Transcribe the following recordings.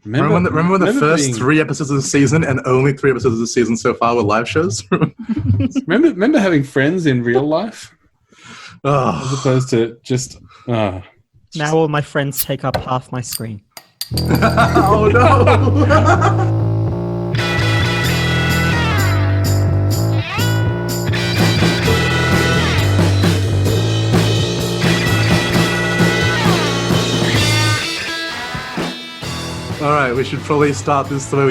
Remember when the first 3 episodes of the season and only 3 episodes of the season so far were live shows? remember having friends in real life? As opposed to just... Now all my friends take up half my screen. Oh, no! All right, we should probably start this the way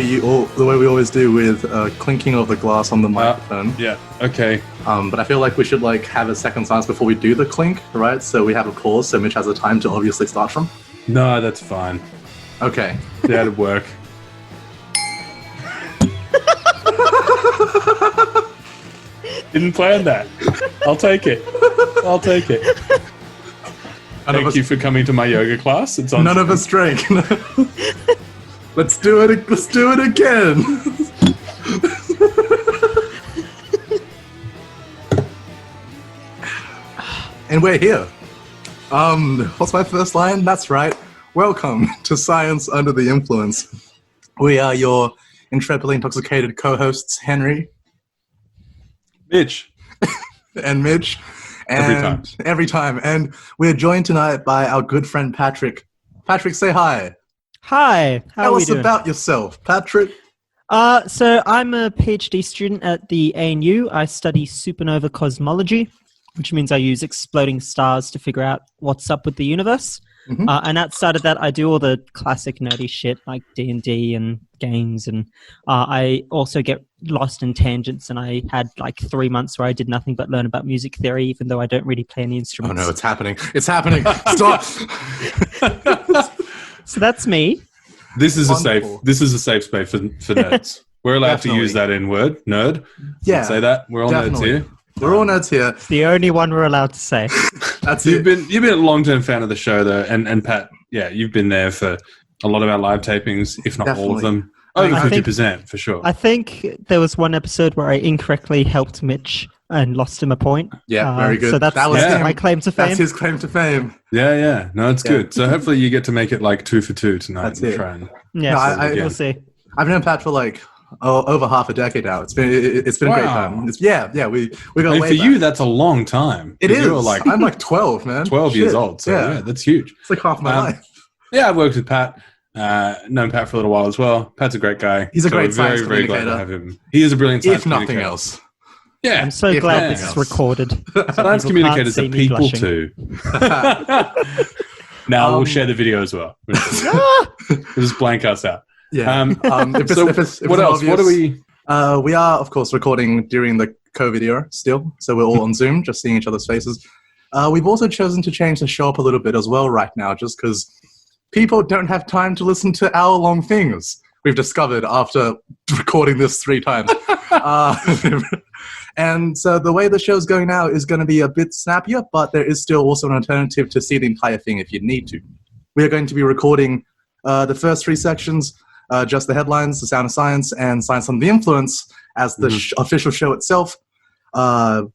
we always do, with clinking of the glass on the microphone. Yeah. Okay. But I feel like we should have a second silence before we do the clink, right? So we have a pause, so Mitch has a time to obviously start from. No, that's fine. Okay. That'd work. Didn't plan that. I'll take it. Thank you for coming to my yoga class. It's on. None of us drank. Let's do it again. And we're here. What's my first line? That's right. Welcome to Science Under the Influence. We are your intrepidly intoxicated co-hosts, Henry. Mitch. And Mitch. And every time. And we're joined tonight by our good friend, Patrick. Patrick, say hi. Hi. Tell us about yourself, Patrick. So I'm a PhD student at the ANU. I study supernova cosmology, which means I use exploding stars to figure out what's up with the universe. Mm-hmm. And outside of that, I do all the classic nerdy shit like D&D and games. And I also get lost in tangents. And I had 3 months where I did nothing but learn about music theory, even though I don't really play any instruments. Oh no, it's happening. Stop. So that's me. This is a safe space for nerds. We're allowed to use that N-word, nerd. Yeah. Say that. We're all nerds here. We're all nerds here. It's the only one we're allowed to say. That's You've been a long-term fan of the show, though, and Pat, you've been there for a lot of our live tapings, if not all of them. Over 50% for sure. I think there was one episode where I incorrectly helped Mitch and lost him a point. Yeah, very good. So that's my claim to fame. That's his claim to fame. Yeah. No, it's good. So hopefully you get to make it 2 for 2 tonight. That's and it. Try and we'll see. I've known Pat for over half a decade now. It's been a great time. We got way for you, that's a long time. It is. I'm 12, man. 12 years old. So yeah, that's huge. It's half my life. Yeah, I've worked with Pat. Known Pat for a little while as well. Pat's a great guy. He's a great science very glad to have him. He is a brilliant science communicator. If nothing else. Yeah. I'm so glad this is recorded. Science communicators are people too. Now we'll share the video as well. We'll just blank us out. Yeah. What else? What do we... we are, of course, recording during the COVID era still. So we're all on Zoom, just seeing each other's faces. We've also chosen to change the show up a little bit as well right now, just because people don't have time to listen to hour-long things, we've discovered after recording this 3 times. And so the way the show's going now is going to be a bit snappier, but there is still also an alternative to see the entire thing if you need to. We are going to be recording the first 3 sections, just the headlines, The Sound of Science, and Science Under the Influence as the official show itself. And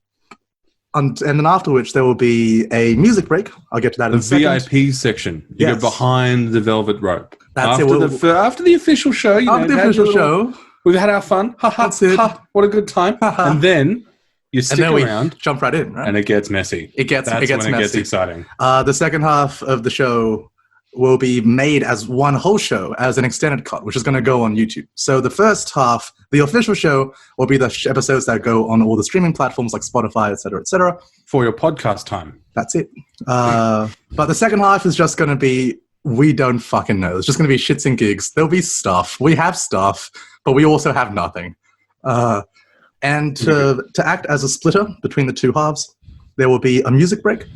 then after which there will be a music break. I'll get to that in a second. VIP section. You go behind the velvet rope. That's after the official show. After the official show. We've had our fun. That's it. What a good time. And then you stick around. Jump right in, right? And it gets messy. That's when it gets exciting. The second half of the show will be made as one whole show, as an extended cut, which is going to go on YouTube. So the first half, the official show, will be the episodes that go on all the streaming platforms like Spotify, etc., etc. For your podcast time. That's it. But the second half is just going to be, we don't fucking know. It's just going to be shits and gigs. There'll be stuff. We have stuff, but we also have nothing. And to act as a splitter between the 2 halves, there will be a music break,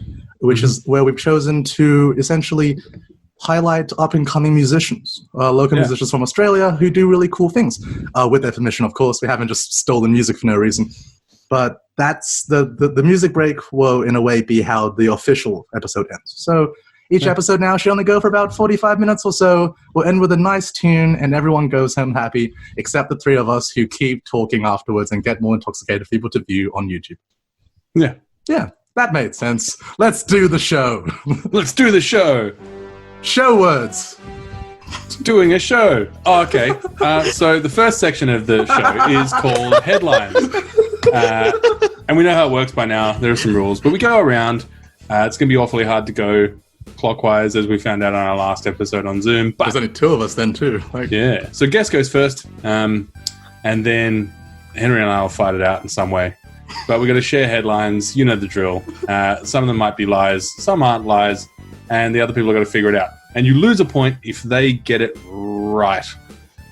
which is where we've chosen to essentially highlight up-and-coming musicians, local musicians from Australia who do really cool things, with their permission, of course. We haven't just stolen music for no reason. But that's the music break will, in a way, be how the official episode ends. So each episode now should only go for about 45 minutes or so. We'll end with a nice tune, and everyone goes home happy, except the 3 of us who keep talking afterwards and get more intoxicated for people to view on YouTube. Yeah. Yeah, that made sense. Let's do the show. Let's do the show. Show words. Doing a show. Oh, okay. So the first section of the show is called Headlines. And we know how it works by now. There are some rules. But we go around. It's going to be awfully hard to go clockwise, as we found out on our last episode on Zoom. But there's only two of us then, too. Yeah. So guest goes first. And then Henry and I will fight it out in some way. But we're going to share headlines. You know the drill. Some of them might be lies. Some aren't lies. And the other people are going to figure it out. And you lose a point if they get it right.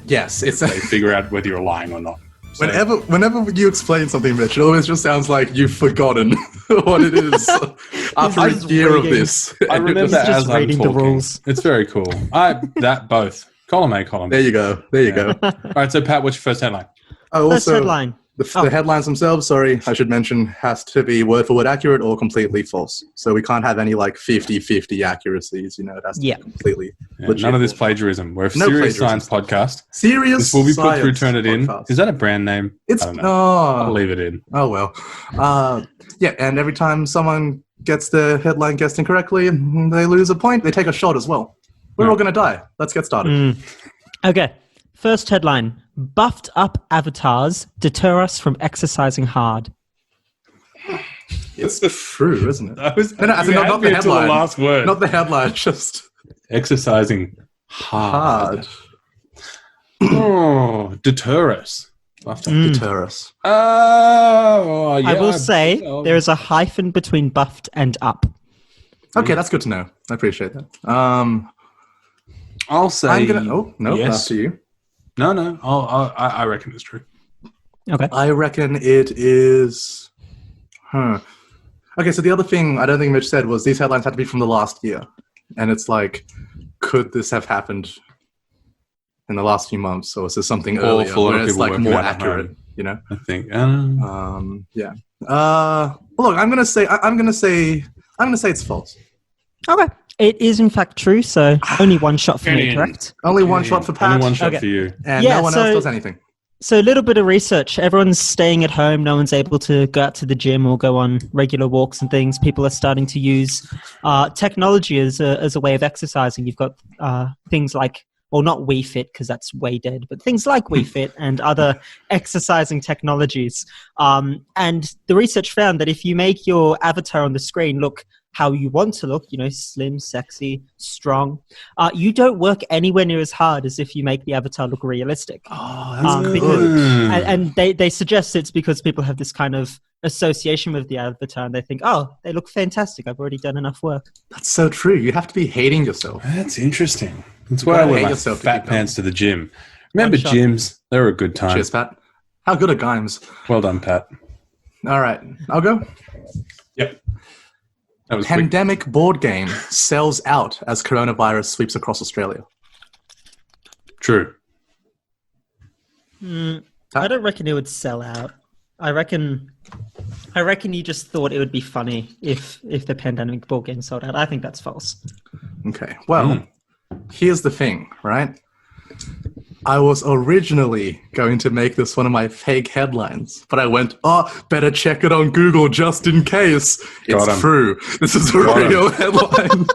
Yes. They figure out whether you're lying or not. So, whenever you explain something, Mitch, it always just sounds like you've forgotten what it is after a year of this. I remember just as I'm reading talking. the rules. It's very cool. Both. Column A, column B. There you go. All right, so Pat, what's your first headline? First headline. The headlines themselves, sorry, I should mention, has to be word for word accurate or completely false. So we can't have any 50-50 accuracies, it has to be completely legit. None of this plagiarism. We're a serious science podcast. Serious this will be put through Turn It In. podcast. Is that a brand name? It's I don't know. I'll leave it in. Oh, well. And every time someone gets the headline guessed incorrectly, they lose a point. They take a shot as well. We're all going to die. Let's get started. Okay. First headline. Buffed up avatars deter us from exercising hard. It's true, isn't it? Not the headline. The last word. Not the headline, just exercising hard. Oh, deter us. Deter us. Oh, yeah. I will say there is a hyphen between buffed and up. Okay, that's good to know. I appreciate that. I'll say. I'm gonna. Yes. After you. No. I reckon it's true. Okay. I reckon it is. Okay, so the other thing I don't think Mitch said was these headlines had to be from the last year, and it's could this have happened in the last few months, or is this something earlier where it's more accurate? I think. Yeah. Look, I'm gonna say it's false. Okay. It is in fact true, so only one shot for me, correct? Only one shot for Pat. Only one shot for you. And no one else does anything. So a little bit of research. Everyone's staying at home. No one's able to go out to the gym or go on regular walks and things. People are starting to use technology as a way of exercising. You've got things like, well, not Wii Fit because that's way dead, but things like Wii Fit and other exercising technologies. And the research found that if you make your avatar on the screen look how you want to look, slim, sexy, strong, you don't work anywhere near as hard as if you make the avatar look realistic. Oh, that's good. And they suggest it's because people have this kind of association with the avatar and they think, oh, they look fantastic. I've already done enough work. That's so true. You have to be hating yourself. That's interesting. That's why I wear my fat pants to the gym. Remember gyms? They were a good time. Cheers, Pat. How good are Gimes? Well done, Pat. All right. I'll go. Yep. That was Pandemic quick. Board game sells out as coronavirus sweeps across Australia. True. I don't reckon it would sell out. I reckon you just thought it would be funny if the pandemic board game sold out. I think that's false. Okay. Well, here's the thing, right? I was originally going to make this one of my fake headlines, but I went, better check it on Google just in case. It's true. This is a real headline.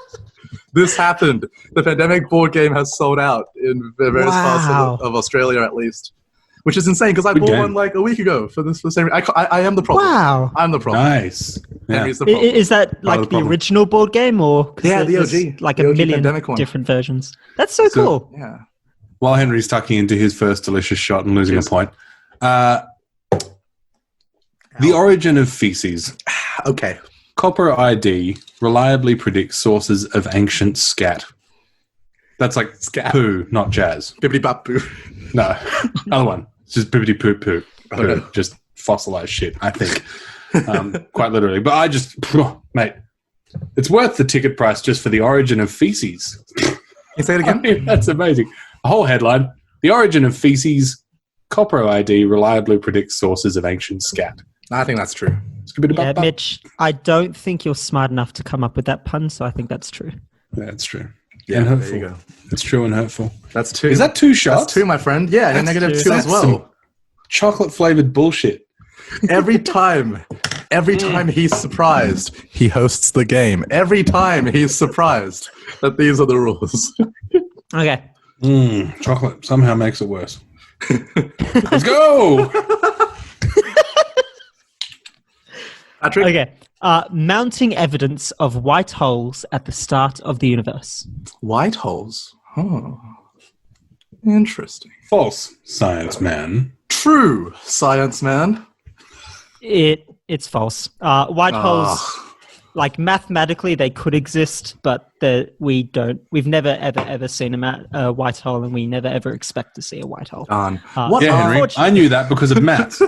This happened. The pandemic board game has sold out in various parts of Australia, at least, which is insane because I bought one a week ago for the same. I am the problem. Wow, I'm the problem. Nice. Henry's the problem. Is that the original board game or the OG? Like a million different versions. That's so cool. Yeah. While Henry's tucking into his first delicious shot and losing a point, the origin of feces. Okay. Copper ID reliably predicts sources of ancient scat. That's like scat. Poo, not jazz. Bibbidi bop poo. No, other one. It's just bibbidi poop poo. Okay. Just fossilized shit, I think. Quite literally. But I just, mate, it's worth the ticket price just for the origin of feces. Can you say it again? I mean, that's amazing. A whole headline. The origin of feces, Copper ID reliably predicts sources of ancient scat. I think that's true. Yeah, Mitch, I don't think you're smart enough to come up with that pun, so I think that's true. That's true. Yeah, and hurtful. There you go. It's true and hurtful. That's two. Is that two shots? That's two, my friend. Yeah, and negative two as well. Chocolate-flavored bullshit. Every time he's surprised, he hosts the game. Every time he's surprised that these are the rules. Okay. Chocolate somehow makes it worse. Let's go! Patrick? Okay. Mounting evidence of white holes at the start of the universe. White holes. Oh. Interesting. False, science man. True, science man. It's false. White holes, like mathematically, they could exist, but we don't. We've never ever seen a white hole, and we never ever expect to see a white hole. What Henry, I knew that because of maths.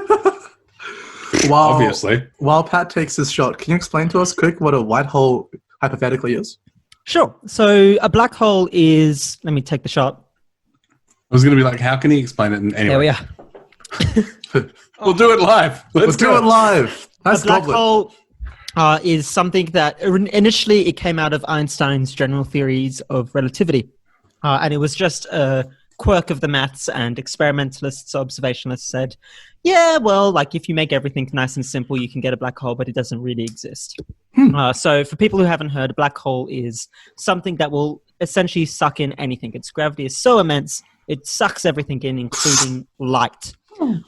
Obviously. While Pat takes his shot, can you explain to us quick what a white hole hypothetically is? Sure. So a black hole is. Let me take the shot. I was going to be like, how can he explain it? Anyway. There we are. We'll do it live. Let's do it live. A black hole is something that initially it came out of Einstein's general theories of relativity. And it was just a quirk of the maths, and experimentalists, observationalists said, yeah, well, like if you make everything nice and simple, you can get a black hole, but it doesn't really exist. So for people who haven't heard, a black hole is something that will essentially suck in anything. Its gravity is so immense, it sucks everything in, including light.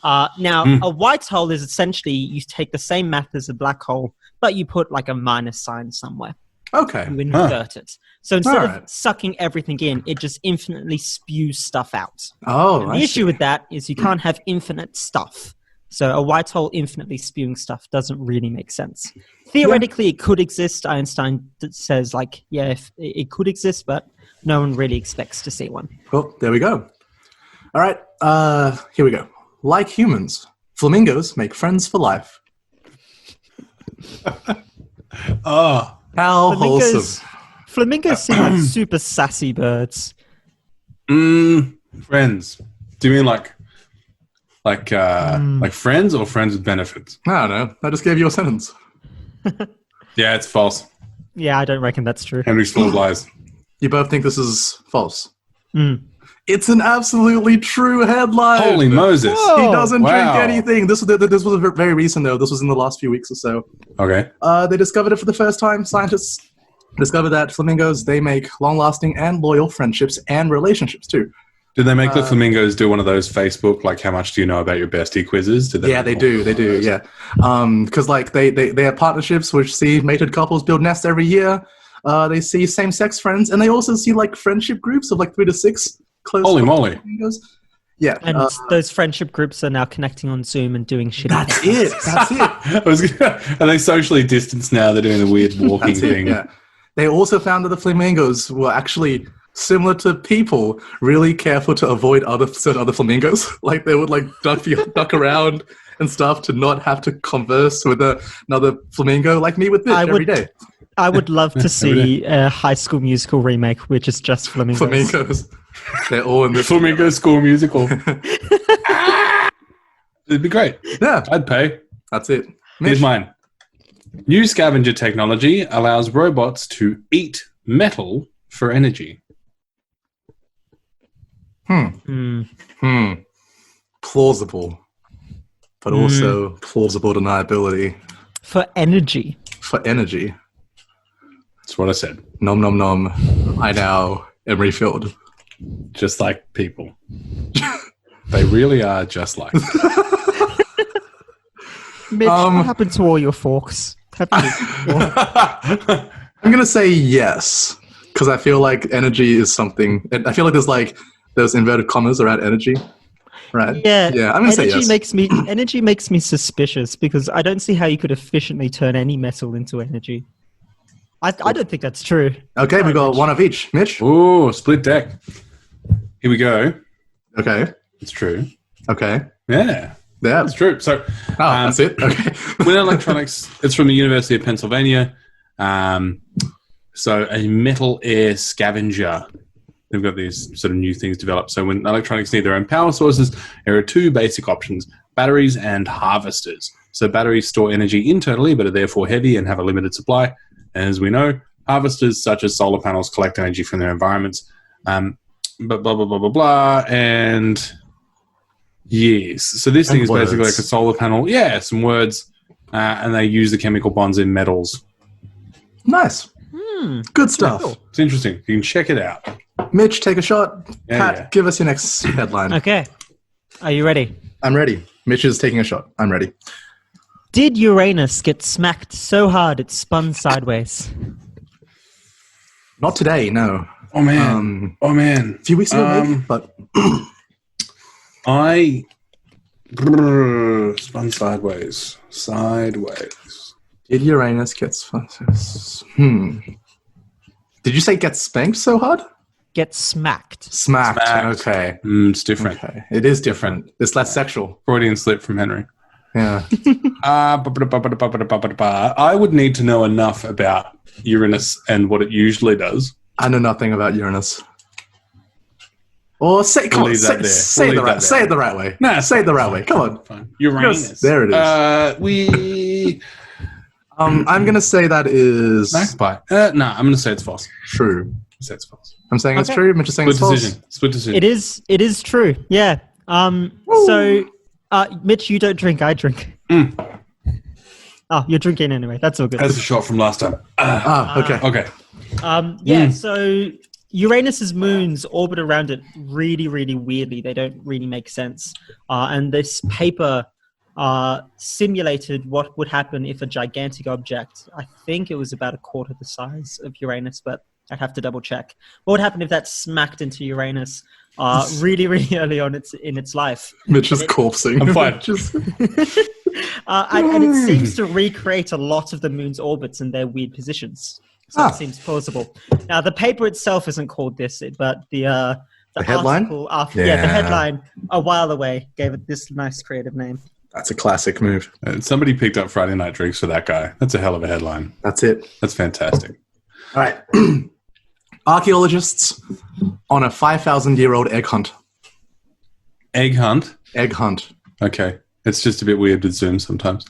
Now, a white hole is essentially you take the same math as a black hole, but you put like a minus sign somewhere. Okay. You invert it. So instead of sucking everything in, it just infinitely spews stuff out. Oh, the issue with that is you can't have infinite stuff. So a white hole infinitely spewing stuff doesn't really make sense. Theoretically, it could exist. Einstein says, like, yeah, if it could exist, but no one really expects to see one. Well, there we go. All right, here we go. Like humans, flamingos make friends for life. Oh, how wholesome. Flamingos seem like super sassy birds. Friends. Do you mean like friends or friends with benefits? I don't know. I just gave you a sentence. Yeah, it's false. Yeah, I don't reckon that's true. Henry's full of lies. You both think this is false? It's an absolutely true headline. Holy Moses. He doesn't drink anything. This was very recent, though. This was in the last few weeks or so. Okay. They discovered it for the first time. Scientists discovered that flamingos, they make long-lasting and loyal friendships and relationships, too. Did they make the flamingos do one of those Facebook, like, how much do you know about your bestie quizzes? Yeah, they do. They do, yeah. Because, like, they have partnerships which see mated couples build nests every year. They see same-sex friends, and they also see, like, friendship groups of, like, 3 to 6 close. Holy moly. Flamingos. Yeah. And those friendship groups are now connecting on Zoom and doing shit. That's it. That's it. Are they socially distanced now? They're doing the weird walking thing. Yeah. They also found that the flamingos were actually similar to people, really careful to avoid certain other flamingos. Like they would like duck around and stuff to not have to converse with another flamingo, like me with Mitch every day. I would love to see a High School Musical remake, which is just flamingos. Flamingos. They're all in this. Flamingo School Musical. It'd be great. Yeah. I'd pay. That's it. Here's mine. New scavenger technology allows robots to eat metal for energy. Plausible. But also plausible deniability. For energy. For energy. That's what I said. Nom nom nom. I now am refilled. Just like people. They really are just like Mitch, what happened to all your forks? I'm going to say yes, because I feel like energy is something. I feel like there's like those inverted commas around energy, right? Yeah. I'm going to say yes. Energy makes me suspicious because I don't see how you could efficiently turn any metal into energy. I don't think that's true. Okay, we got one of each. Mitch? Ooh, split deck. Here we go. Okay. It's true. Okay. Yeah. Yeah. It's true. So, that's it? Okay. Within electronics, it's from the University of Pennsylvania. So a metal air scavenger. They've got these sort of new things developed. So when electronics need their own power sources, there are 2 basic options, batteries and harvesters. So batteries store energy internally, but are therefore heavy and have a limited supply. As we know, harvesters such as solar panels collect energy from their environments. But blah, blah, blah, blah, blah. And yes. So this thing is basically like a solar panel. Yeah, some words. And they use the chemical bonds in metals. Nice. Good stuff. cool. It's interesting. You can check it out. Mitch, take a shot. Yeah, Pat, yeah. give us your next headline. Okay. Are you ready? I'm ready. Mitch is taking a shot. I'm ready. Did Uranus get smacked so hard it spun sideways? Not today, no. Oh man. A few weeks ago, maybe, but I spun sideways. did Uranus get Did you say get spanked so hard? Get smacked. Smacked. Smacked. Okay. It's different. Okay. It is different. It's less sexual. Freudian slip from Henry. Yeah. I would need to know enough about Uranus and what it usually does. I know nothing about Uranus. Or say, come We'll on, leave that there. say We'll leave that say there. it the right way. Nah, say it the right way. Come on. Fine. Uranus. Yes, there it is. I'm gonna say that is Magpie. I'm going to say it's false. true. Say it's false. I'm saying it's Okay. true. Mitch is saying Split it's false. decision. Split decision. It is true. Yeah. So, Mitch, you don't drink. I drink. Oh, you're drinking anyway. That's all good. That's a shot from last time. Okay. Okay. So Uranus's moons orbit around it really, really weirdly. They don't really make sense. And this paper simulated what would happen if a gigantic object, I think it was about a quarter the size of Uranus, but I'd have to double check. What would happen if that smacked into Uranus really, really early on in its life? Mitch is corpsing. I'm fine. And it seems to recreate a lot of the moon's orbits in their weird positions. So it seems plausible. Now, the paper itself isn't called this, but the headline? article after, the headline a while away gave it this nice creative name. That's a classic move. Somebody picked up Friday Night Drinks for that guy. That's a hell of a headline. That's it. That's fantastic. All right. Archaeologists on a 5,000-year-old egg hunt. Egg hunt. Egg hunt. Okay. It's just a bit weird with Zoom sometimes.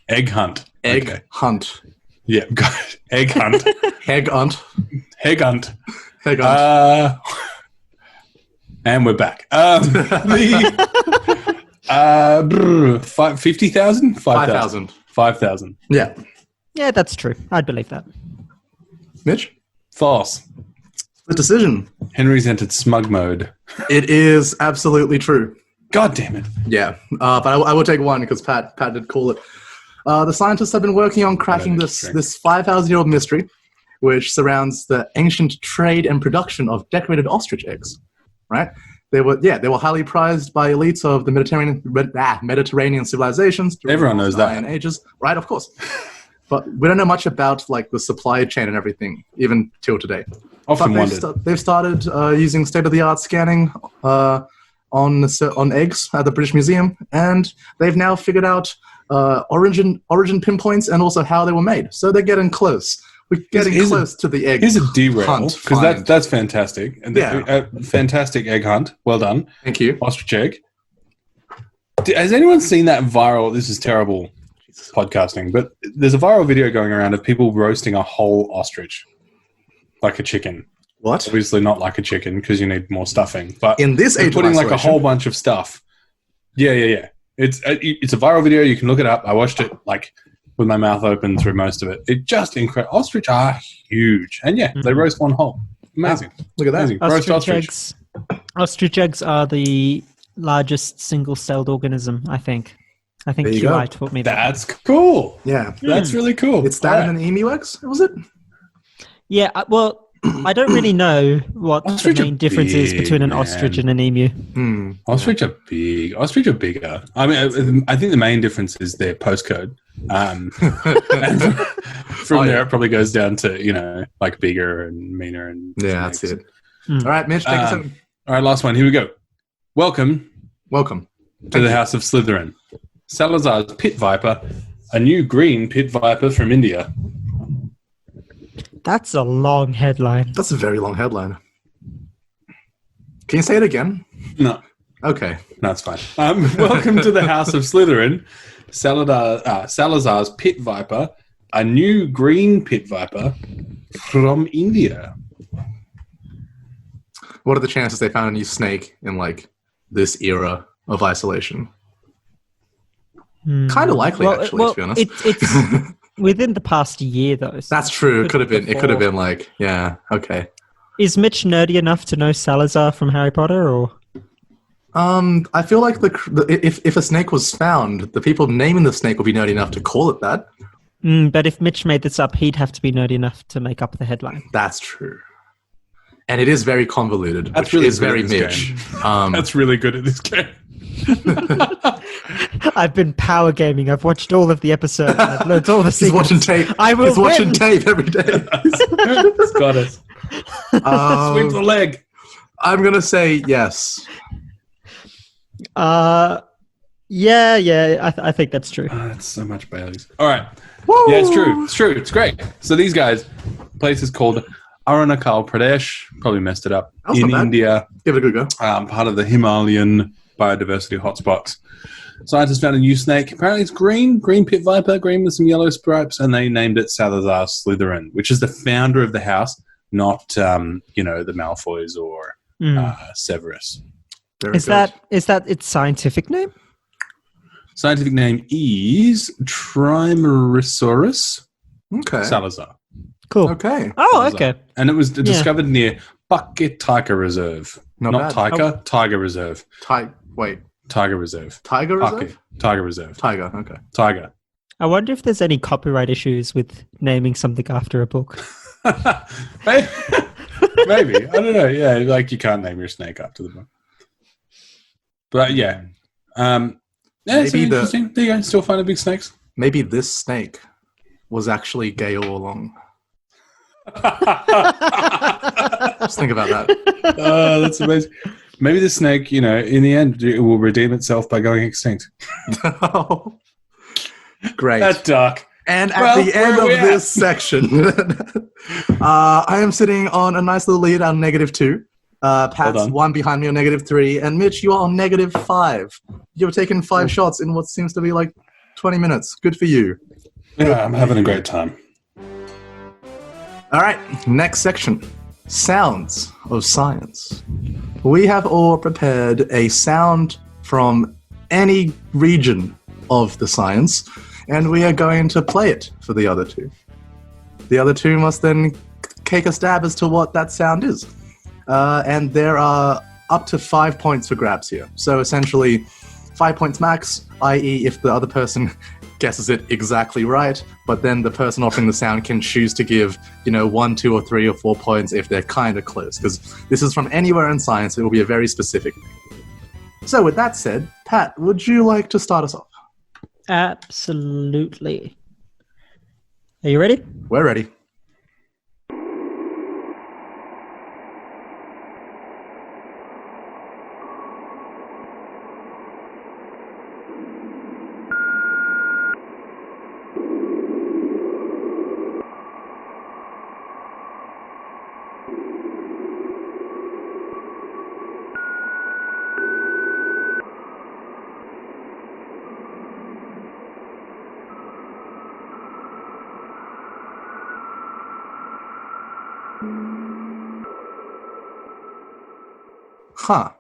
Egg hunt. Egg Okay. hunt. Yeah, got it. Egg hunt. Egg hunt. Egg hunt. Egg hunt. And we're back. 50,000? 5,000. 5,000. Yeah. Yeah, that's true. I'd believe that. Mitch? False. The decision. Henry's entered smug mode. It is absolutely true. God damn it. Yeah. But I will take one because Pat did call it. The scientists have been working on cracking this 5,000-year-old mystery, which surrounds the ancient trade and production of decorated ostrich eggs. Right? They were highly prized by elites of the Mediterranean civilizations. Everyone knows that. Iron ages, right? Of course. But we don't know much about like the supply chain and everything, even till today. Often But wondered. they've started using state-of-the-art scanning on eggs at the British Museum, and they've now figured out origin pinpoints and also how they were made. So they're getting close. We're getting close to the egg Here's a derail, hunt. because that's fantastic. And Yeah. Fantastic egg hunt. Well done. Thank you. Ostrich egg. Has anyone seen that viral? This is terrible podcasting, but there's a viral video going around of people roasting a whole ostrich like a chicken. What? Obviously not like a chicken because you need more stuffing. But In this they're age of putting like a isolation. whole bunch of stuff. Yeah. It's a viral video. You can look it up. I watched it like with my mouth open through most of it. It just incredible. Ostrich are huge, and they roast one whole. Amazing. Look at that. Amazing. Roast ostrich. Ostrich eggs are the largest single-celled organism, I think. I think There you QI go. taught me that. That's cool. Yeah. That's really cool. It's that and an emu eggs, was it? Yeah, well, I don't really know what Ostrich the are main difference is big, between an man. ostrich and an emu. Ostrich are big. Ostrich are bigger. I mean, I think the main difference is their postcode. And from there, it probably goes down to, like bigger and meaner. And Yeah, that's it. All right, Mitch, take us in. All right, last one. Here we go. Welcome Welcome. to the House of Slytherin. Salazar's pit viper, a new green pit viper from India. That's a long headline. That's a very long headline. Can you say it again? No, Okay. that's fine. Welcome to the House of Slytherin. Salazar's pit viper, a new green pit viper from India. What are the chances they found a new snake in like this era of isolation? Kind of likely, actually, to be honest. within the past year, though. So That's true. It could have been. It could have been like, yeah, okay. Is Mitch nerdy enough to know Salazar from Harry Potter, or? I feel like if a snake was found, the people naming the snake would be nerdy enough to call it that. But if Mitch made this up, he'd have to be nerdy enough to make up the headline. That's true. And it is very convoluted, That's which really is very good at this Mitch. That's really good at this game. I've been power gaming. I've watched all of the episodes. I've learned all the He's secrets. watching tape. I will He's watching win. tape every day. It's got it. Swing the leg. I'm going to say yes. Yeah. I think that's true. That's so much Baileys. All right. Woo! Yeah, it's true. It's true. It's great. So these guys, place is called Arunachal Pradesh. Probably messed it up. That's In not bad. India, Give it a good go. part of the Himalayan biodiversity hotspots. Scientists found a new snake. Apparently it's green pit viper, green with some yellow stripes, and they named it Salazar Slytherin, which is the founder of the house, not the Malfoys or Severus. Very Is good. that its scientific name? Scientific name is Trimeresaurus Okay. Salazar. Cool. Okay. Oh, Salazar. okay. And it was discovered near Bucket Tiger Reserve. Not Not bad. Tiger, Tiger Reserve. Wait. Tiger Reserve. Tiger Bucket. Reserve? Tiger Reserve. Tiger. Okay. Tiger. I wonder if there's any copyright issues with naming something after a book. Maybe. I don't know. Yeah, like you can't name your snake after the book. But yeah. Yeah, it's Maybe interesting. There you go. Still finding big snakes. Maybe this snake was actually gay all along. Just think about that. Oh, that's amazing. Maybe the snake, in the end, it will redeem itself by going extinct. Great. That's dark. And at Well, the end where are we of this section, I am sitting on a nice little lead on -2. Pat's done. 1 behind me on -3. And Mitch, you are on -5. You've taken 5 shots in what seems to be like 20 minutes. Good for you. Yeah, I'm having a great time. All right, next section. Sounds of science. We have all prepared a sound from any region of the science, and we are going to play it for the other two. The other two must then take a stab as to what that sound is. And there are up to 5 points for grabs here. So essentially, 5 points max, i.e. if the other person guesses it exactly right, but then the person offering the sound can choose to give, 1, 2, or 3, or 4 points if they're kind of close, because this is from anywhere in science. It will be a very specific thing. So with that said, Pat, would you like to start us off? Absolutely. Are you ready? We're ready. Huh.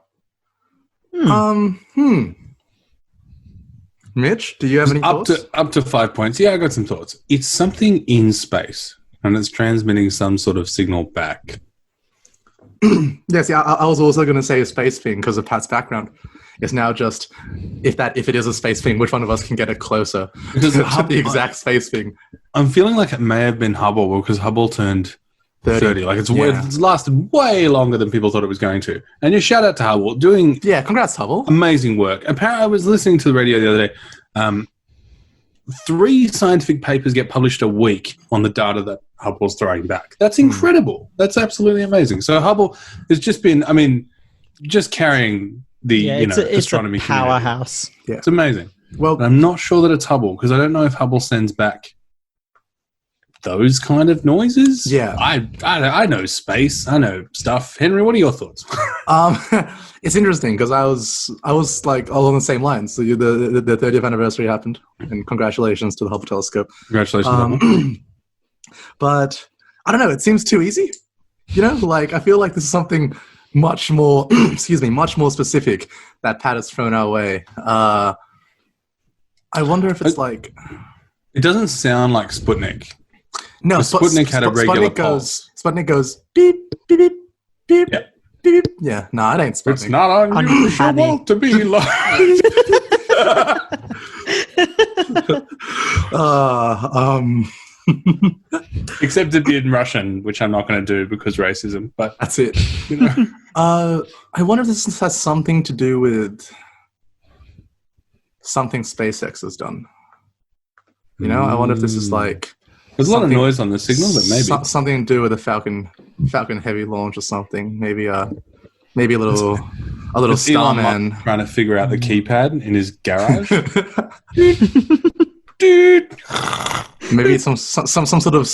Mitch, do you have any thoughts? Up to 5 points. Yeah, I got some thoughts. It's something in space, and it's transmitting some sort of signal back. Yes, yeah, I was also going to say a space thing because of Pat's background. It's now just if it is a space thing, which one of us can get it closer Because to the exact space thing? I'm feeling like it may have been Hubble because Hubble turned 30. Like it's lasted way longer than people thought it was going to. And just shout out to Hubble doing Congrats, Hubble. amazing work. Apparently, I was listening to the radio the other day. 3 scientific papers get published a week on the data that Hubble's throwing back. That's incredible. That's absolutely amazing. So Hubble has just been, just carrying the It's astronomy a powerhouse. Yeah. It's amazing. Well, But I'm not sure that it's Hubble because I don't know if Hubble sends back those kind of noises. Yeah. I know space. I know stuff. Henry, what are your thoughts? it's interesting because I was like along the same lines. So the 30th anniversary happened, and congratulations to the Hubble telescope. Congratulations. Hubble. But I don't know. It seems too easy. I feel like this is something much more, much more specific that Pat has thrown our way. I wonder if it's like. It doesn't sound like Sputnik. No, Sputnik had a regular pulse. Sputnik goes beep, beep, beep, beep, Yeah. beep. Yeah, no, it ain't Sputnik. It's not unusual to be like. Except it'd be in Russian, which I'm not going to do because racism. But that's it. You know. I wonder if this has something to do with something SpaceX has done. You know, I wonder if this is like there's a lot of noise on the signal, but maybe something to do with a Falcon Heavy launch or something. Maybe a little Starman trying to figure out the keypad in his garage. Dude. Maybe some sort of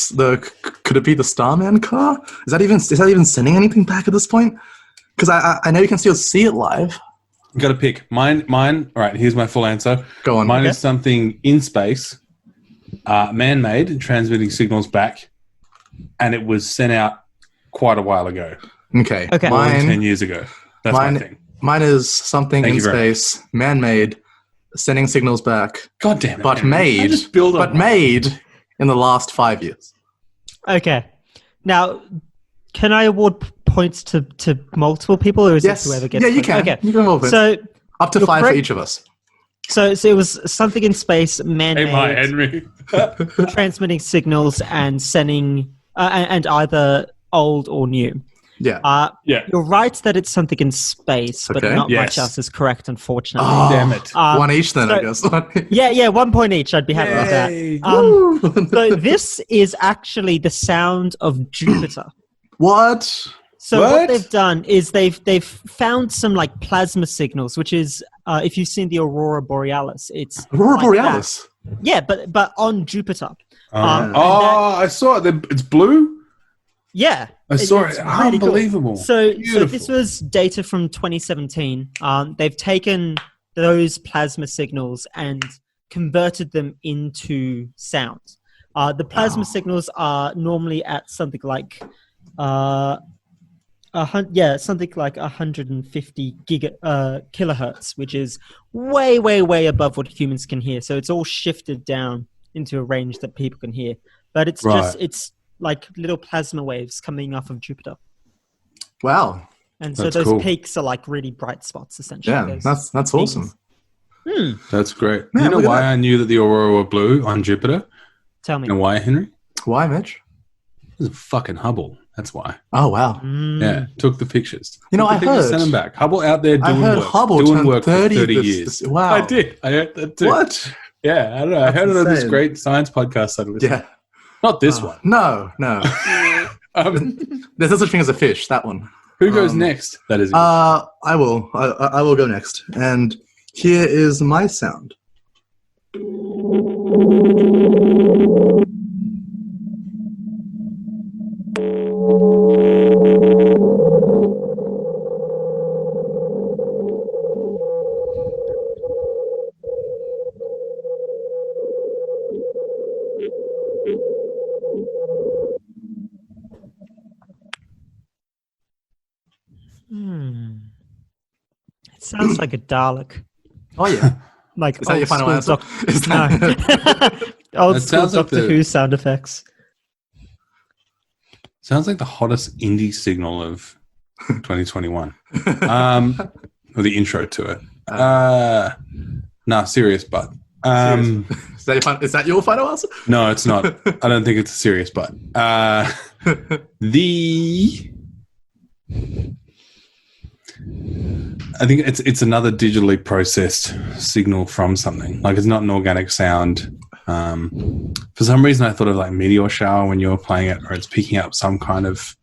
could it be the Starman car? Is that even sending anything back at this point? Because I know you can still see it live. You got to pick mine. All right, here's my full answer. Go on. Mine is something in space, man-made, transmitting signals back, and it was sent out quite a while ago. Okay. More than 10 years ago. That's my thing. Mine is something in space, man-made, sending signals back. God damn it! But made in the last 5 years. Okay. Now, can I award points to multiple people, or is it whoever gets? Yeah, you can. Okay. You can award points. So up to 5 for each of us. So it was something in space, man-made, Henry. transmitting signals and sending, and either old or new. Yeah. You're right that it's something in space, but not much else is correct, unfortunately. Oh, damn it. One each then, I guess. Yeah, 1 point each. I'd be happy with that. So this is actually the sound of Jupiter. What? So what they've done is they've found some like plasma signals, which is if you've seen the Aurora Borealis, it's Aurora Borealis. That. Yeah, but on Jupiter. I saw it. It's blue. Yeah, I saw it. It's really Unbelievable. Cool. So this was data from 2017. They've taken those plasma signals and converted them into sound. The plasma signals are normally at something like something like 150 kilohertz, which is way above what humans can hear. So it's all shifted down into a range that people can hear. But it's it's like little plasma waves coming off of Jupiter. Wow. And so those peaks are like really bright spots, essentially. Yeah, that's awesome. That's great. Man, you know why I knew that the Aurora were blue on Jupiter? Tell me. And why, Henry? Why, Mitch? It was fucking Hubble. That's why. Oh, wow. Yeah, took the pictures. You know, I heard... Sent them back. Hubble out there doing work. Hubble doing work for 30 years. Wow. I did. I heard that too. What? Yeah, I don't know. I heard it on this great science podcast I listened to. Not this one. No. There's no such thing as a fish, that one. Who goes next? That is. I will. I will go next. And here is my sound. It sounds like a Dalek. Oh, yeah. Like is that your final answer? Old school Doctor Who sound effects. Sounds like the hottest indie signal of 2021. Or the intro to it. Serious but. Is that your final answer? No, it's not. I don't think it's a serious but. I think it's another digitally processed signal from something. Like, it's not an organic sound. For some reason, I thought of like meteor shower when you were playing it, or it's picking up some kind of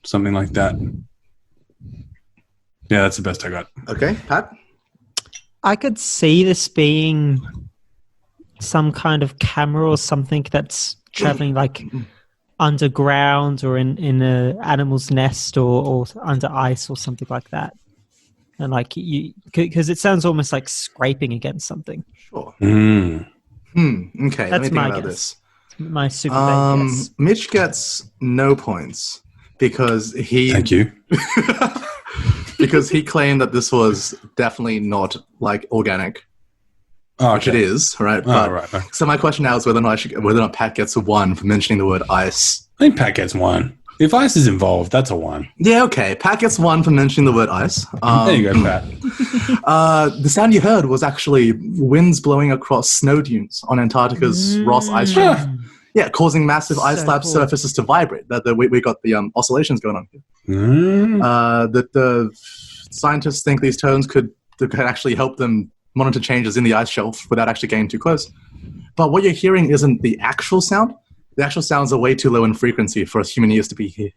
something like that. Yeah, that's the best I got. Okay, Pat? I could see this being some kind of camera or something that's traveling like underground or in a animal's nest or under ice or something like that. And like because it sounds almost like scraping against something. Sure. Okay, that's let me think my about guess. this. My super vague guess. Mitch gets no points because he... Thank you. Because he claimed that this was definitely not like organic. Oh, which it is, right? Oh, right. Okay. So my question now is whether or not Pat gets a 1 for mentioning the word ice. I think Pat gets 1. If ice is involved, that's a 1. Yeah, okay. Pat gets 1 for mentioning the word ice. There you go, Pat. The sound you heard was actually winds blowing across snow dunes on Antarctica's Ross Ice Shelf. Yeah, causing massive ice slab surfaces to vibrate. We got the oscillations going on here. The scientists think these tones could actually help them monitor changes in the ice shelf without actually getting too close. But what you're hearing isn't the actual sound. The actual sounds are way too low in frequency for us human ears to be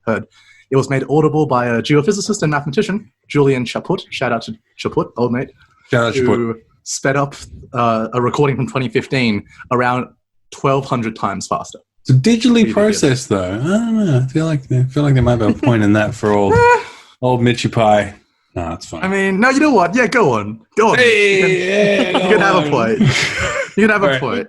heard. It was made audible by a geophysicist and mathematician, Julian Chaput. Shout out to Chaput, old mate. Shout out to Chaput. Who sped up a recording from 2015 around 1,200 times faster. So digitally processed, though. I don't know. I feel like there might be a point in that for old Mitchy Pie. No, it's fine. I mean, no, you know what? Yeah, go on. Hey, you can have a point. You can have a point.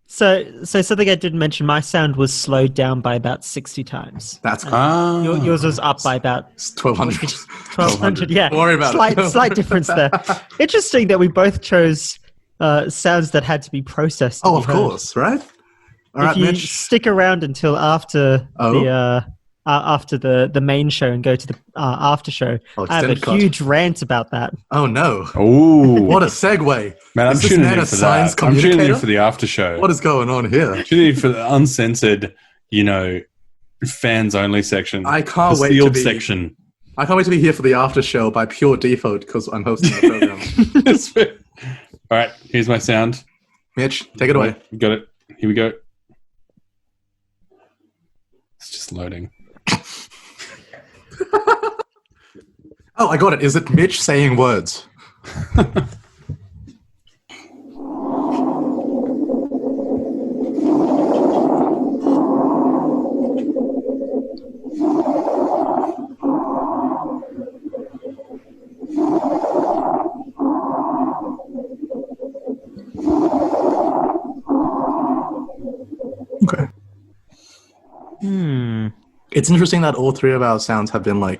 So something I didn't mention, my sound was slowed down by about 60 times. That's cool. Yours was up by about 1,200. 1,200, yeah. Don't worry about it. Slight difference there. Interesting that we both chose sounds that had to be processed. Oh, of course, right? All right, if you Mitch. stick around until after the main show and go to the after show, I have a huge rant about that. Oh, no. Oh. What a segue. Man, I'm tuning in for that. I'm tuning in for the after show. What is going on here? I'm tuning in for the uncensored, fans only section. I can't wait to be section. I can't wait to be here for the after show by pure default because I'm hosting the program. That's fair. All right, here's my sound. Mitch, take it away. Got it. Here we go. It's just loading. Oh, I got it. Is it Mitch saying words? Okay. It's interesting that all three of our sounds have been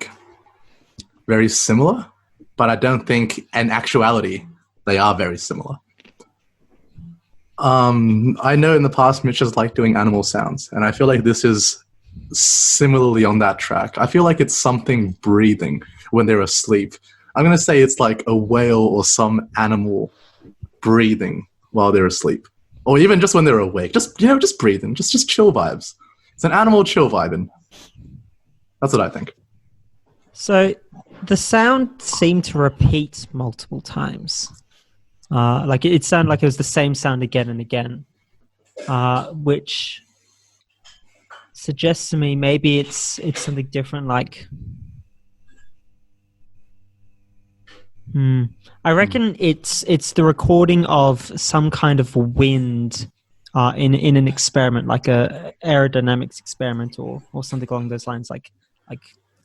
very similar, but I don't think in actuality they are very similar. I know in the past Mitch has liked doing animal sounds, and I feel like this is similarly on that track. I feel like it's something breathing when they're asleep. I'm going to say it's like a whale or some animal breathing while they're asleep. Or even just when they're awake. Just breathing. Just chill vibes. It's an animal chill vibing. That's what I think. So the sound seemed to repeat multiple times. It sounded like it was the same sound again and again, which suggests to me maybe it's something different. I reckon it's the recording of some kind of wind in an experiment, like a aerodynamics experiment or something along those lines, like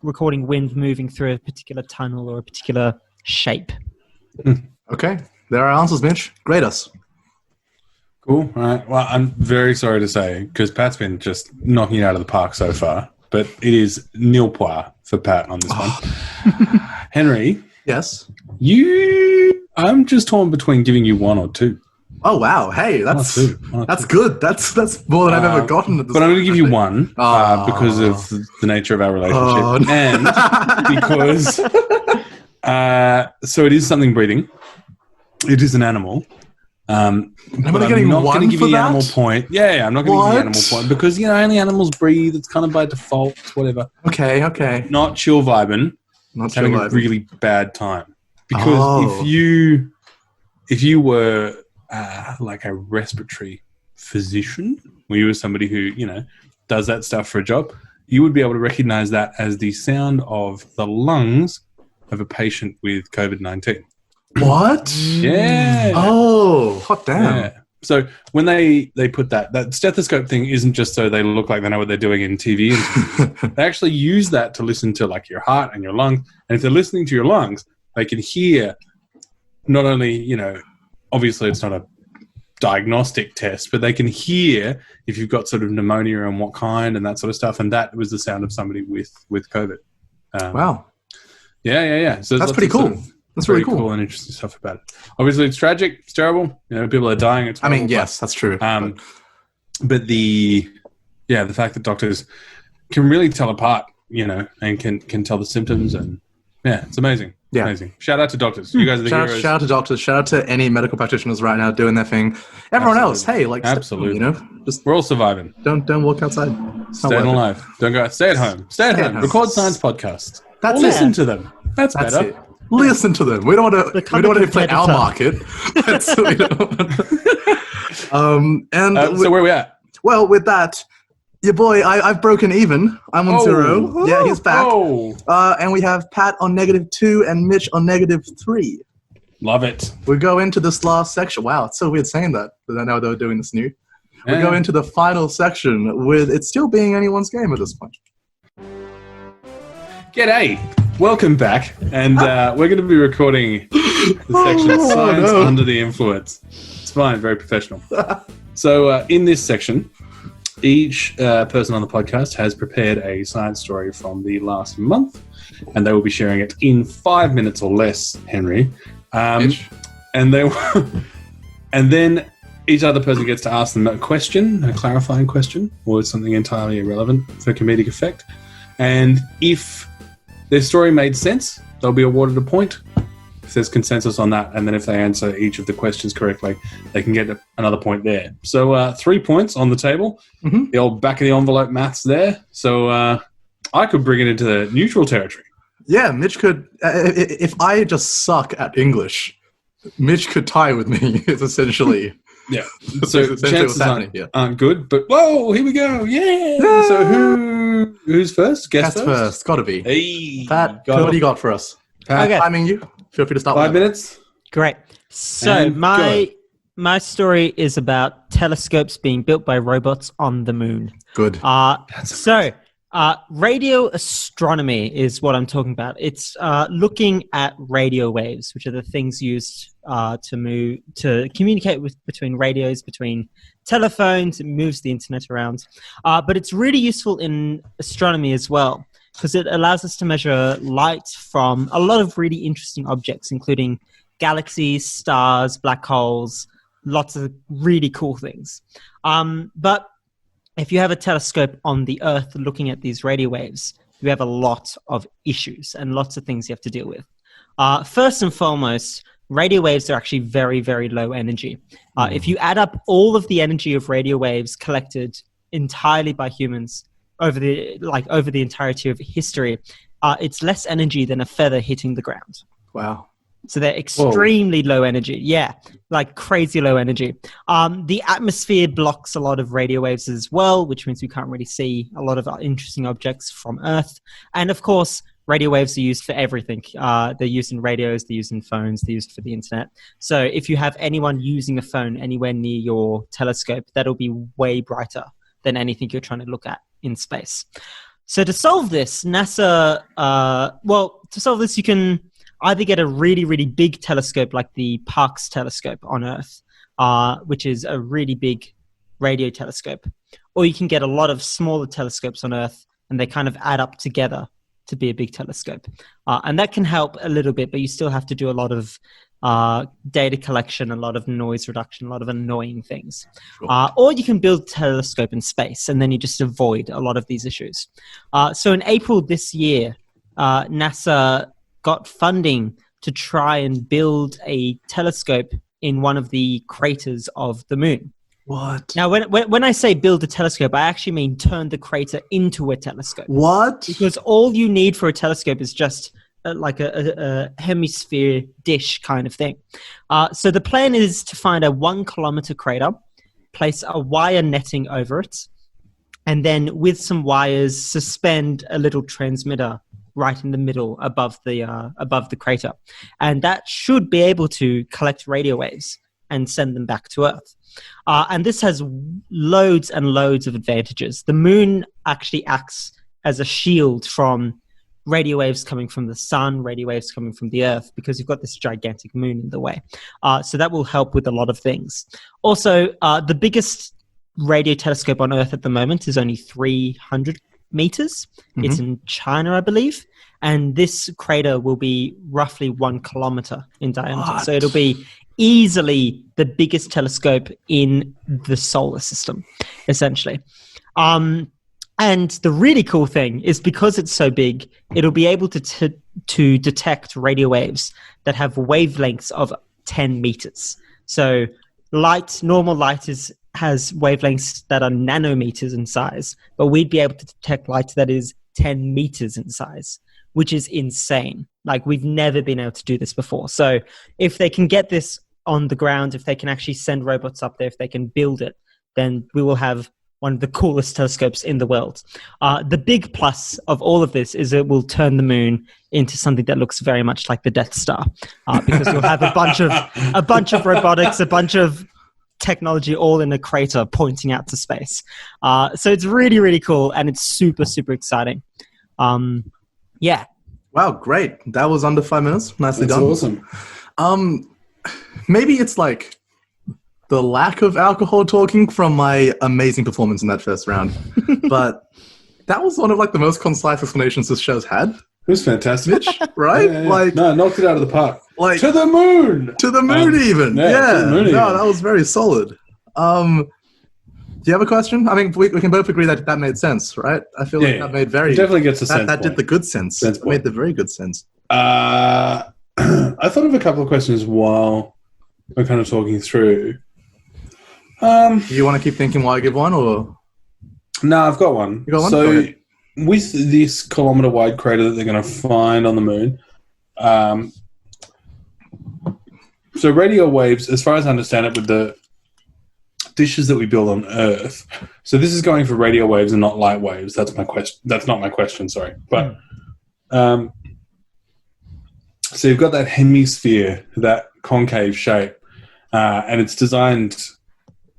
recording wind moving through a particular tunnel or a particular shape. Okay. There are answers, Mitch. Grade us. Cool. All right. Well, I'm very sorry to say, because Pat's been just knocking it out of the park so far, but it is nil point for Pat on this one. Henry. Yes? I'm just torn between giving you 1 or 2. Oh, wow. Hey, that's good. That's more than I've ever gotten. But I'm going to give you 1 because of the nature of our relationship. And because so it is something breathing. It is an animal. I'm not going to give you the animal point. Yeah, I'm not going to give you the animal point because, only animals breathe. It's kind of by default. It's whatever. Okay. Not chill vibing. Not having a really bad time. Because if you were like a respiratory physician, or you were somebody who, does that stuff for a job, you would be able to recognize that as the sound of the lungs of a patient with COVID-19. What? Yeah. Oh, hot damn. Yeah. So when they put that stethoscope thing isn't just so they look like they know what they're doing in TV. They actually use that to listen to like your heart and your lungs. And if they're listening to your lungs, they can hear not only, obviously it's not a diagnostic test, but they can hear if you've got sort of pneumonia and what kind and that sort of stuff. And that was the sound of somebody with COVID. Wow. Yeah. So that's pretty cool. That's really cool. and interesting stuff about it. Obviously, it's tragic. It's terrible. People are dying. It's horrible, yes, that's true. But the fact that doctors can really tell apart, and can tell the symptoms, and it's amazing. Yeah. Amazing. Shout out to doctors. You guys are the heroes. Shout out to doctors. Shout out to any medical practitioners right now doing their thing. Everyone else, hey, absolutely. Just we're all surviving. Don't walk outside. Staying alive. Don't go out. Stay at home. Stay at home. Record science podcasts. Listen to them. That's better. It. Listen to them. We don't want to play our market. So where are we at? Well, with that, your boy, I've broken even. I'm on 0. Yeah, he's back. And we have Pat on -2 and Mitch on -3. Love it. We go into this last section. Wow, it's so weird saying that. I know they were doing this new. We go into the final section with it still being anyone's game at this point. G'day. Welcome back. And we're going to be recording the section Science Under the Influence. It's fine, very professional. So in this section, each person on the podcast has prepared a science story from the last month, and they will be sharing it in 5 minutes or less, Henry. And then each other person gets to ask them a question, a clarifying question, or something entirely irrelevant for comedic effect. And if their story made sense, they'll be awarded a point. If there's consensus on that, and then if they answer each of the questions correctly, they can get another point there. So 3 points on the table. Mm-hmm. The old back of the envelope maths there. So I could bring it into the neutral territory. Yeah, Mitch could. If I just suck at English, Mitch could tie with me. It's essentially. Yeah. So chances aren't good, but whoa, here we go. Yeah. So who's first? Guess first. Gotta be. Hey, Pat, what do you got for us? Pat, okay. Timing you. Feel free to start. 5 minutes. Great. So my story is about telescopes being built by robots on the moon. Good. Radio astronomy is what I'm talking about. It's looking at radio waves, which are the things used to communicate between radios, between telephones. It moves the internet around. But it's really useful in astronomy as well, because it allows us to measure light from a lot of really interesting objects, including galaxies, stars, black holes, lots of really cool things. But if you have a telescope on the Earth looking at these radio waves, you have a lot of issues and lots of things you have to deal with. First and foremost, radio waves are actually very, very low energy. If you add up all of the energy of radio waves collected entirely by humans over the entirety of history, it's less energy than a feather hitting the ground. Wow. So they're extremely low energy. Yeah, like crazy low energy. The atmosphere blocks a lot of radio waves as well, which means we can't really see a lot of interesting objects from Earth. And of course, radio waves are used for everything. They're used in radios, they're used in phones, they're used for the internet. So if you have anyone using a phone anywhere near your telescope, that'll be way brighter than anything you're trying to look at in space. So to solve this, NASA, you can either get a really, really big telescope like the Parkes telescope on Earth, which is a really big radio telescope, or you can get a lot of smaller telescopes on Earth, and they kind of add up together to be a big telescope. And that can help a little bit, but you still have to do a lot of data collection, a lot of noise reduction, a lot of annoying things. Sure. Or you can build a telescope in space, and then you just avoid a lot of these issues. So in April this year, NASA got funding to try and build a telescope in one of the craters of the moon. What? Now, when I say build a telescope, I actually mean turn the crater into a telescope. What? Because all you need for a telescope is just like a hemisphere dish kind of thing. So the plan is to find a 1 kilometer crater, place a wire netting over it, and then with some wires suspend a little transmitter right in the middle above the crater. And that should be able to collect radio waves and send them back to Earth. And this has loads and loads of advantages. The moon actually acts as a shield from radio waves coming from the sun, radio waves coming from the Earth, because you've got this gigantic moon in the way. So that will help with a lot of things. Also, the biggest radio telescope on Earth at the moment is only 300 meters. It's in China, I believe. And this crater will be roughly 1 kilometer in diameter. What? So it'll be easily the biggest telescope in the solar system, essentially. And the really cool thing is because it's so big, it'll be able to detect radio waves that have wavelengths of 10 meters. So normal light has wavelengths that are nanometers in size, but we'd be able to detect light that is 10 meters in size, which is insane. Like, we've never been able to do this before. So if they can get this on the ground, if they can actually send robots up there, if they can build it, then we will have one of the coolest telescopes in the world. The big plus of all of this is it will turn the moon into something that looks very much like the Death Star, because you'll have a bunch of robotics, a bunch of technology all in a crater pointing out to space. So it's really, really cool, and it's super, super exciting. Yeah. Wow, great. That was under 5 minutes. Nicely That's done. awesome. Maybe it's like the lack of alcohol talking from my amazing performance in that first round. But that was one of like the most concise explanations this show's had. It was fantastic. Mitch, right? Yeah. Like, no, knocked it out of the park. Like, to the moon! to the moon even. Yeah, to the moon even. That was very solid. Do you have a question? I mean, we can both agree that made sense, right? I feel like that made very... It definitely gets a sense That did the good sense. It made the very good sense. I thought of a couple of questions while we're kind of talking through. Do you want to keep thinking while I give one, or...? No, I've got one. You got one? So, Okay. With this kilometer-wide crater that they're going to find on the moon, so radio waves, as far as I understand it, with the dishes that we build on Earth, so this is going for radio waves and not light waves. That's my question. That's not my question, sorry. But so you've got that hemisphere, that concave shape, and it's designed,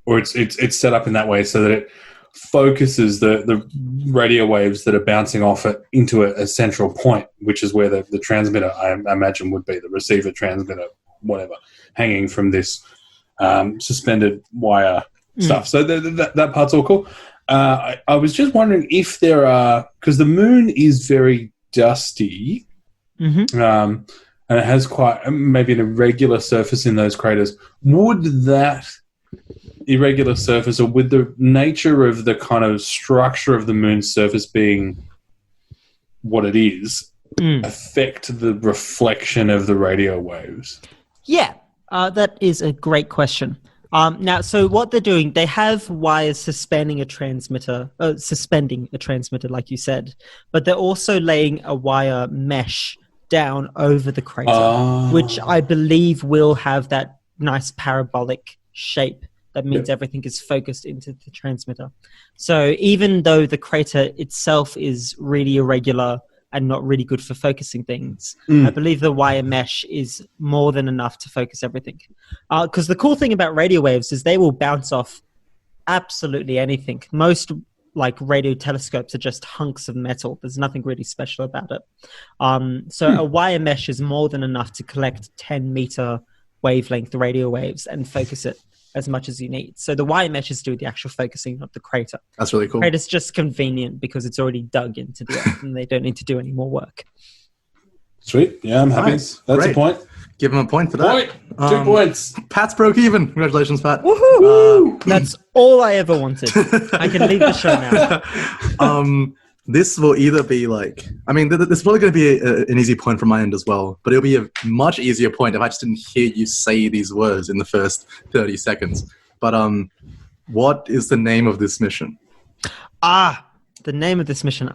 or it's set up in that way so that it focuses the radio waves that are bouncing off it into a central point, which is where the transmitter, I imagine, would be, the receiver, transmitter, whatever, hanging from this suspended wire stuff. So that part's all cool. I was just wondering if there are, because the moon is very dusty, and it has quite maybe an irregular surface in those craters. Would that irregular surface, or with the nature of the kind of structure of the moon's surface being what it is, affect the reflection of the radio waves? Yeah, that is a great question. Now, so what they're doing, they have wires suspending a transmitter, like you said, but they're also laying a wire mesh down over the crater, which I believe will have that nice parabolic shape. That means everything is focused into the transmitter. So even though the crater itself is really irregular and not really good for focusing things, I believe the wire mesh is more than enough to focus everything. Because the cool thing about radio waves is they will bounce off absolutely anything. Most like radio telescopes are just hunks of metal. There's nothing really special about it. So a wire mesh is more than enough to collect 10-meter wavelength radio waves and focus it as much as you need. So the wire meshes do the actual focusing of the crater. That's really cool. The crater's just convenient because it's already dug into the earth and they don't need to do any more work. Sweet. Yeah, I'm happy. Nice. That's Great. a point. Give him a point for that. 2 points. Pat's broke even. Congratulations, Pat. Woohoo! That's all I ever wanted. I can leave the show now. This will either be like, I mean, this is probably going to be an easy point from my end as well, but it'll be a much easier point if I just didn't hear you say these words in the first 30 seconds. But what is the name of this mission? The name of this mission.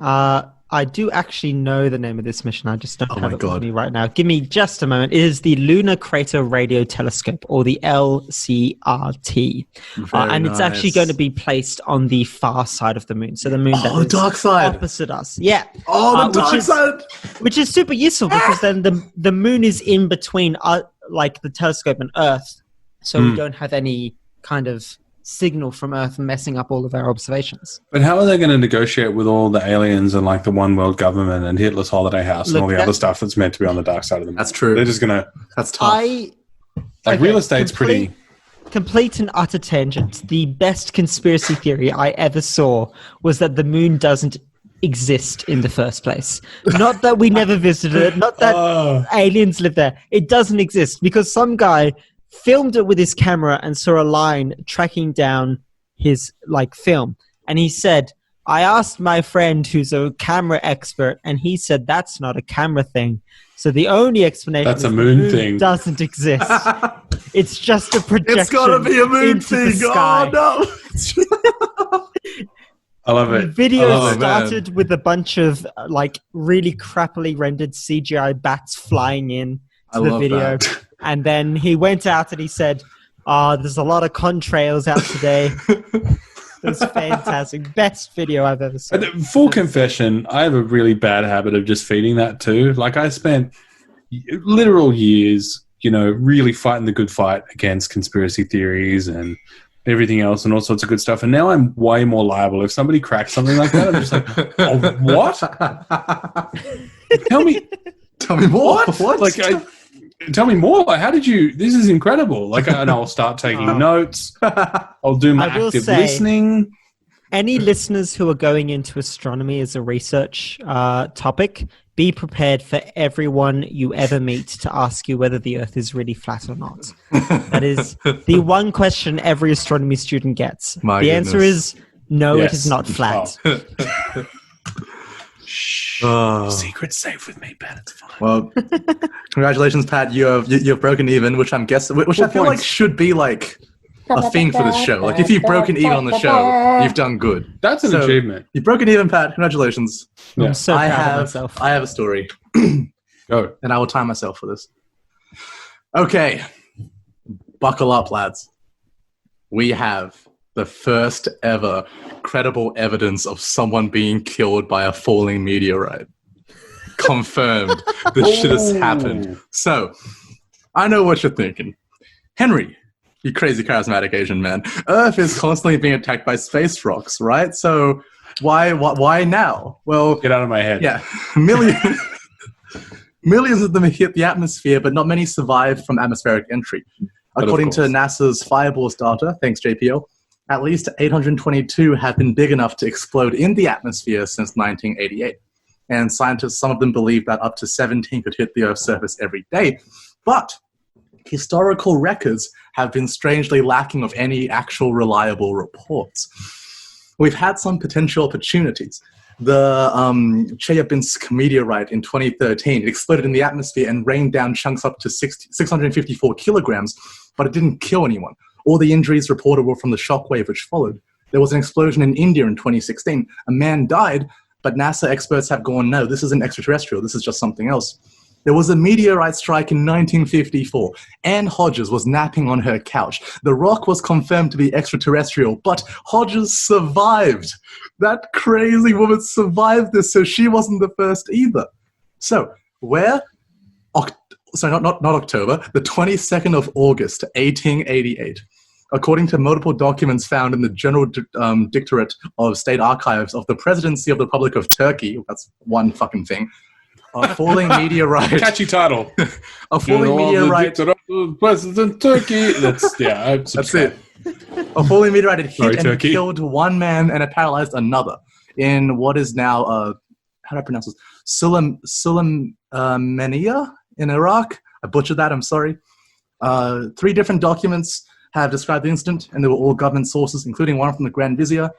I do actually know the name of this mission. I just don't have it with me right now. Give me just a moment. It is the Lunar Crater Radio Telescope, or the LCRT. And it's actually going to be placed on the far side of the moon. So the moon that is dark side. opposite us. Yeah. Oh, the dark side. Which is super useful because then the moon is in between like the telescope and Earth. So we don't have any kind of signal from Earth messing up all of our observations. But how are they going to negotiate with all the aliens and like the one world government and Hitler's holiday house and all the other stuff that's meant to be on the dark side of the moon? That's true. They're just going to... That's tough. Real estate's pretty... Complete and utter tangent. The best conspiracy theory I ever saw was that the moon doesn't exist in the first place. Not that we never visited it, not that aliens live there. It doesn't exist because some guy filmed it with his camera and saw a line tracking down his film. And he said, I asked my friend who's a camera expert, and he said that's not a camera thing. So the only explanation That's is a moon the moon thing. doesn't exist. It's just a projection. It's gotta be a moon into the thing. sky. Oh no! I love The it. video I love it. started with a bunch of really crappily rendered CGI bats flying in to the love video. that. And then he went out and he said, there's a lot of contrails out today. It was fantastic. Best video I've ever seen. Full confession, I have a really bad habit of just feeding that too. Like I spent literal years, really fighting the good fight against conspiracy theories and everything else and all sorts of good stuff. And now I'm way more liable. If somebody cracks something like that, I'm just like, oh, what? Tell me more. What? Tell me more. How did you? This is incredible. And I'll start taking notes. I'll do my active listening. Any listeners who are going into astronomy as a research topic, be prepared for everyone you ever meet to ask you whether the Earth is really flat or not. That is the one question every astronomy student gets. The answer is no, Yes. it is not flat. Oh. Shh. Secret's safe with me, Pat. It's fine. Well, congratulations, Pat. You've broken even, which I feel like should be a thing for this show. If you've broken even on the show, you've done good. That's an achievement. You've broken even, Pat. Congratulations. Yeah. I'm so proud of myself. I have a story. Go. And I will time myself for this. Okay. Buckle up, lads. We have the first ever credible evidence of someone being killed by a falling meteorite. Confirmed. This shit has happened. So, I know what you're thinking. Henry, you crazy charismatic Asian man. Earth is constantly being attacked by space rocks, right? So, why now? Well, Get out of my head. yeah, millions of them hit the atmosphere, but not many survived from atmospheric entry. According to NASA's Fireballs data, thanks JPL, at least 822 have been big enough to explode in the atmosphere since 1988. And scientists, some of them believe that up to 17 could hit the Earth's surface every day. But historical records have been strangely lacking of any actual reliable reports. We've had some potential opportunities. The Chelyabinsk meteorite in 2013 exploded in the atmosphere and rained down chunks up to 654 kilograms, but it didn't kill anyone. All the injuries reported were from the shockwave which followed. There was an explosion in India in 2016. A man died, but NASA experts have gone, no, this isn't extraterrestrial. This is just something else. There was a meteorite strike in 1954. Anne Hodges was napping on her couch. The rock was confirmed to be extraterrestrial, but Hodges survived. That crazy woman survived this, so she wasn't the first either. So, not October, the 22nd of August, 1888. According to multiple documents found in the General Directorate of State Archives of the Presidency of the Republic of Turkey, that's one fucking thing, a falling meteorite. Catchy title. A falling meteorite. President Turkey. That's it. A falling meteorite had hit and Turkey. killed one man and it paralyzed another in what is now, how do I pronounce this? Sulaymaniyah in Iraq. I butchered that, I'm sorry. 3 different documents have described the incident, and they were all government sources, including one from the Grand Vizier.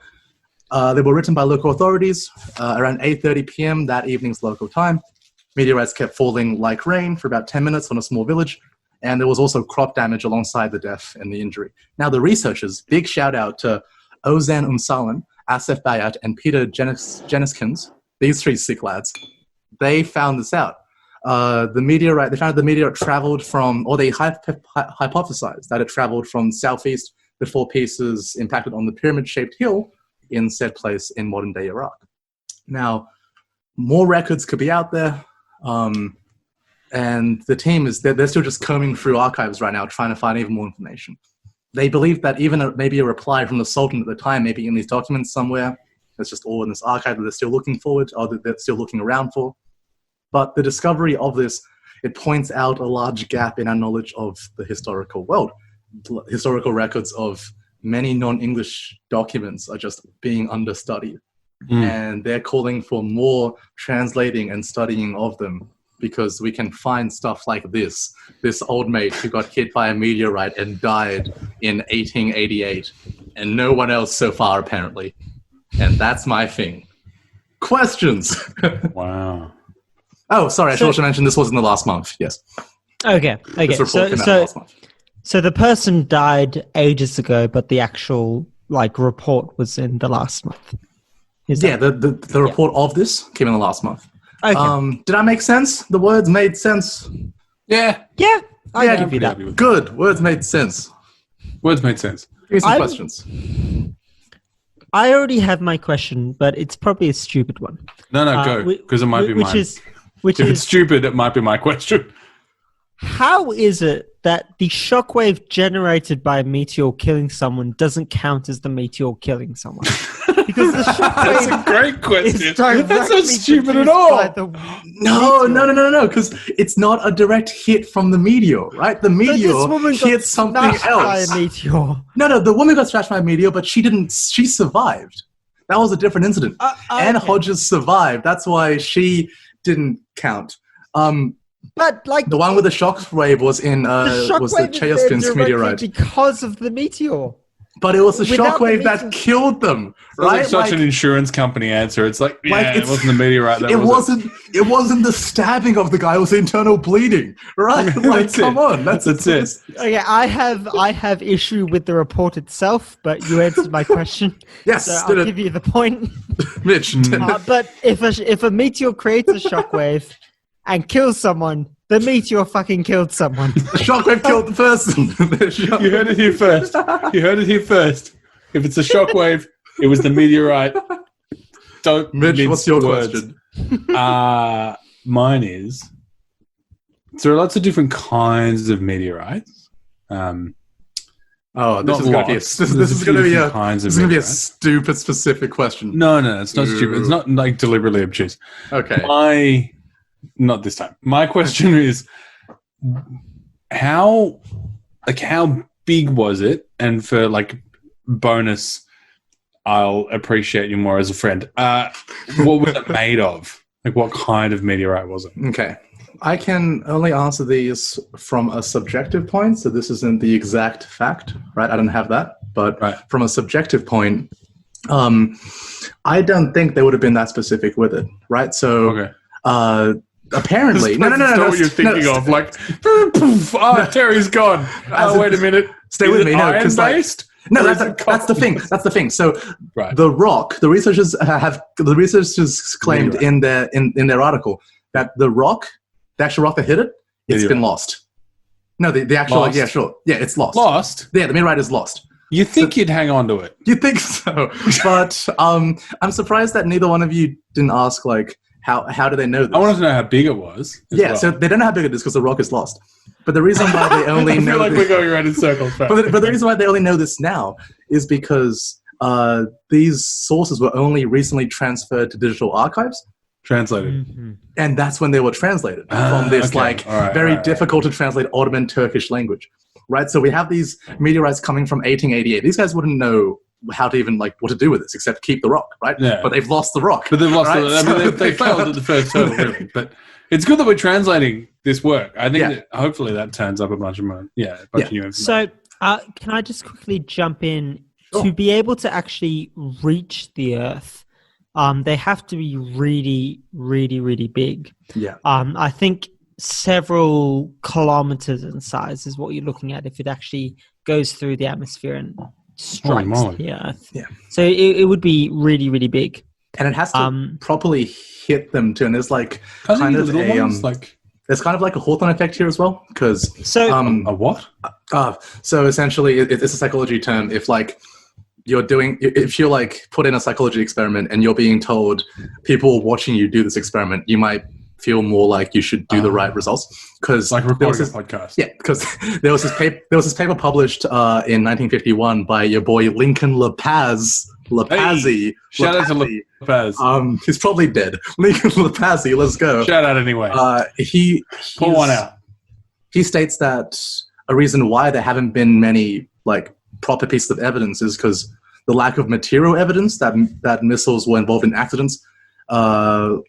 They were written by local authorities around 8:30 p.m. that evening's local time. Meteorites kept falling like rain for about 10 minutes on a small village, and there was also crop damage alongside the death and the injury. Now, the researchers, big shout out to Ozan Umsalan, Asif Bayat, and Peter Jeniskins, these 3 sick lads, they found this out. They found the meteorite traveled from, or they hypothesized that it traveled from southeast before pieces impacted on the pyramid-shaped hill in said place in modern-day Iraq. Now, more records could be out there, and the team they're still just combing through archives right now, trying to find even more information. They believe that even maybe a reply from the Sultan at the time, maybe in these documents somewhere, it's just all in this archive that they're still looking forward, or that they're still looking around for. But the discovery of this, it points out a large gap in our knowledge of the historical world. Historical records of many non-English documents are just being understudied. and they're calling for more translating and studying of them because we can find stuff like this old mate who got hit by a meteorite and died in 1888, and no one else so far apparently. And that's my thing. Questions? Wow. Oh, sorry, I should also mention this was in the last month. Yes. Okay. This report came out last month. So the person died ages ago, but the actual report was in the last month. The report of this came in the last month. Okay. Did I make sense? The words made sense. Yeah. Yeah, I give you that. Good. Words made sense. Words made sense. Give me some questions. I already have my question, but it's probably a stupid one. No, go, because it might be mine. If it's stupid, it might be my question. How is it that the shockwave generated by a meteor killing someone doesn't count as the meteor killing someone? Because the shockwave That's a great question. That's not stupid at produced all. by the No, because it's not a direct hit from the meteor, right? The meteor hit something else. By a meteor. No, the woman got smashed by a meteor, but she survived. That was a different incident. Anne Hodges survived. That's why she didn't count. But the one with the shockwave was in was the Chelyabinsk meteorite because of the meteor. But it was the shockwave that killed them, right? It's such an insurance company answer. It's like, it wasn't the meteorite. It wasn't the stabbing of the guy. It was the internal bleeding, right? Come on, that's it. Okay, I have issue with the report itself, but you answered my question. Yes, so I'll give you the point, Mitch. But if a meteor creates a shockwave and kills someone, the meteor fucking killed someone. The shockwave killed the person. You heard it here first. If it's a shockwave, it was the meteorite. Don't Mitch, what's your question? Mine is, there are lots of different kinds of meteorites. This is going to be a stupid specific question. No, it's not stupid. It's not deliberately obtuse. Okay. Not this time. My question is, how big was it? And for bonus, I'll appreciate you more as a friend. What was it made of? What kind of meteorite was it? Okay. I can only answer these from a subjective point, so this isn't the exact fact, right? I don't have that. But from a subjective point, I don't think they would have been that specific with it, right? So apparently, no. What you're thinking of? Terry's gone. Wait a minute. Stay with me, because that's the thing. That's the thing. So the rock, the researchers claimed in their article that the actual rock that hit it, it's been lost. No, the actual lost? It's lost. Lost? Yeah, the meteorite is lost. You think you'd hang on to it? You think so? But I'm surprised that neither one of you didn't ask how do they know this? I wanted to know how big it was. So they don't know how big it is because the rock is lost. But the reason why they only know we're going around in circles. But the reason why they only know this now is because these sources were only recently transferred to digital archives. Translated. Mm-hmm. And that's when they were translated from this very difficult to translate Ottoman Turkish language. Right? So we have these meteorites coming from 1888. These guys wouldn't know how to even what to do with this except keep the rock, right? Yeah. But they've lost the rock. But they've lost they failed at the first hurdle, really. But it's good that we're translating this work. I think that hopefully that turns up a bunch of new information. So can I just quickly jump in? To be able to actually reach the Earth, they have to be really, really, really big. Yeah. I think several kilometers in size is what you're looking at if it actually goes through the atmosphere and strikes the Earth. Yeah. So it would be really, really big. And it has to properly hit them too. And there's there's kind of like a Hawthorne effect here as well. Because a what? So essentially, it's a psychology term. If you're put in a psychology experiment and you're being told people watching you do this experiment, you might feel more like you should do the right results. Because recording a podcast. Yeah, because there was this paper published in 1951 by your boy Lincoln Lapazzi. Shout out to Lapaz. He's probably dead. Lincoln Lapazzi, let's go. Shout out anyway. Pull one out. He states that a reason why there haven't been many proper pieces of evidence is because the lack of material evidence that missiles were involved in accidents. The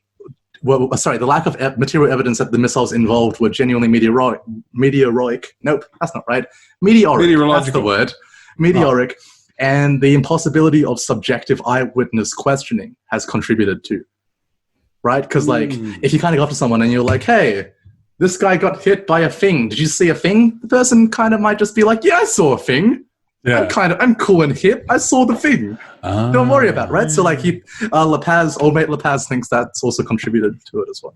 lack of material evidence that the missiles involved were genuinely meteoric. Nope, that's not right. Meteoric, that's the word. Meteoric. Oh. And the impossibility of subjective eyewitness questioning has contributed to. Right? Because, like, if you kind of go up to someone and you're like, hey, this guy got hit by a thing. Did you see a thing? The person kind of might just be like, yeah, I saw a thing. Yeah. I'm cool and hip. I saw the thing. Don't worry about it, right? So, like, old mate La Paz thinks that's also contributed to it as well.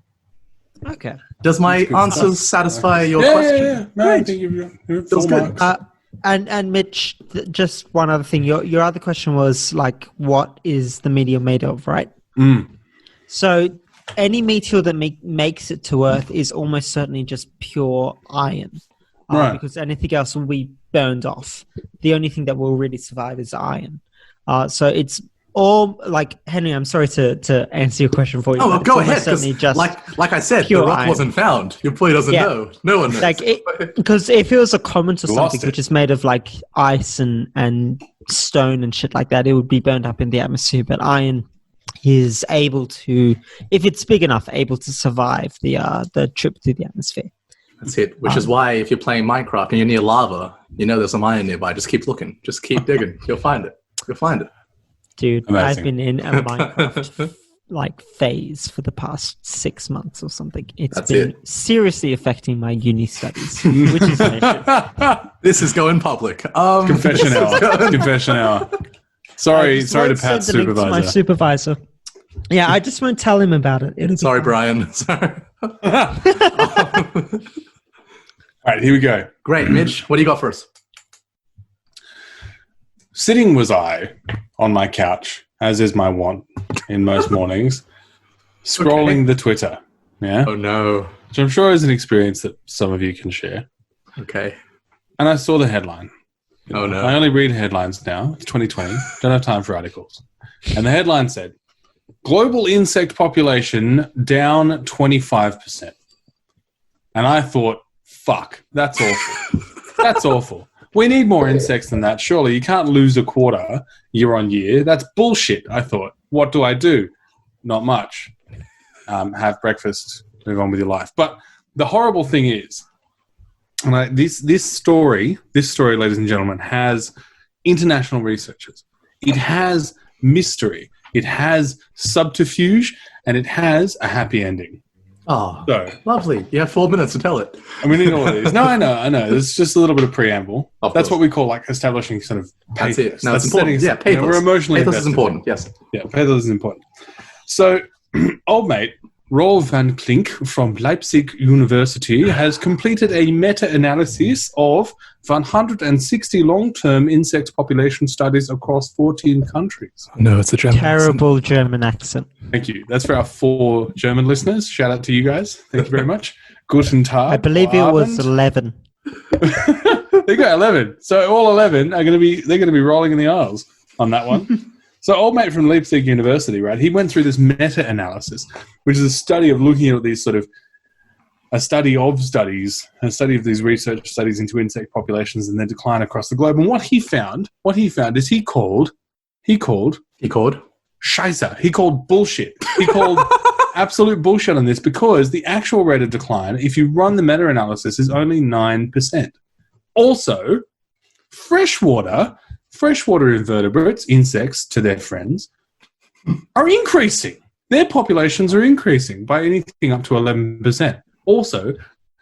Okay. Does my answers satisfy your question? Yeah. No, I think you've feels good. And Mitch, just one other thing. Your other question was, like, what is the meteor made of, right? So any meteor that makes it to Earth is almost certainly just pure iron. Right. Because anything else will be burned off. The only thing that will really survive is iron. So it's all, like, Henry, I'm sorry to answer your question for you. Oh, go ahead. Just like I said, the rock iron wasn't found. Your boy doesn't know. No one knows. Because if it was a comet or something which is made of, like, ice and stone and shit like that, it would be burned up in the atmosphere. But iron is able to, if it's big enough, able to survive the trip through the atmosphere. That's it. Which is why if you're playing Minecraft and you're near lava, you know there's some iron nearby. Just keep looking. Just keep digging. You'll find it. Dude, amazing. I've been in a Minecraft phase for the past 6 months or something. It's been seriously affecting my uni studies, which is an issue. This is going public. Confession hour. Sorry to Pat's supervisor. My supervisor. Yeah, I just won't tell him about it. Sorry, Brian. Sorry. All right, here we go. Great, Mitch. What do you got for us? Sitting was I on my couch, as is my wont in most mornings, scrolling the Twitter. Yeah. Oh no. Which I'm sure is an experience that some of you can share. Okay. And I saw the headline. Oh no. I only read headlines now. It's 2020. Don't have time for articles. And the headline said, global insect population down 25%. And I thought, fuck, that's awful. That's awful. We need more insects than that. Surely you can't lose a quarter year on year. That's bullshit, I thought. What do I do? Not much. Have breakfast, move on with your life. But the horrible thing is, and this story, ladies and gentlemen, has international researchers. It has mystery. It has subterfuge, and it has a happy ending. Oh, so, lovely. You have 4 minutes to tell it. And we need all of these. No, I know. There's just a little bit of preamble. That's what we call, like, establishing sort of pathos. That's it. No, it's important. Yeah, pathos. We're emotionally pathos is important, yes. Yeah, pathos is important. So, old mate, Roel van Klink from Leipzig University has completed a meta-analysis of 160 long-term insect population studies across 14 countries. No, it's a German terrible accent. German accent. Thank you. That's for our 4 German listeners. Shout out to you guys. Thank you very much. Guten Tag. I believe it was 11. They got 11. So all 11 are going to be rolling in the aisles on that one. So old mate from Leipzig University, right? He went through this meta-analysis, which is a study of looking at these a study of these research studies into insect populations and their decline across the globe. And what he found is he called Scheiße. He called bullshit. He called absolute bullshit on this because the actual rate of decline, if you run the meta-analysis, is only 9%. Also, freshwater invertebrates, insects to their friends, are increasing. Their populations are increasing by anything up to 11%. Also,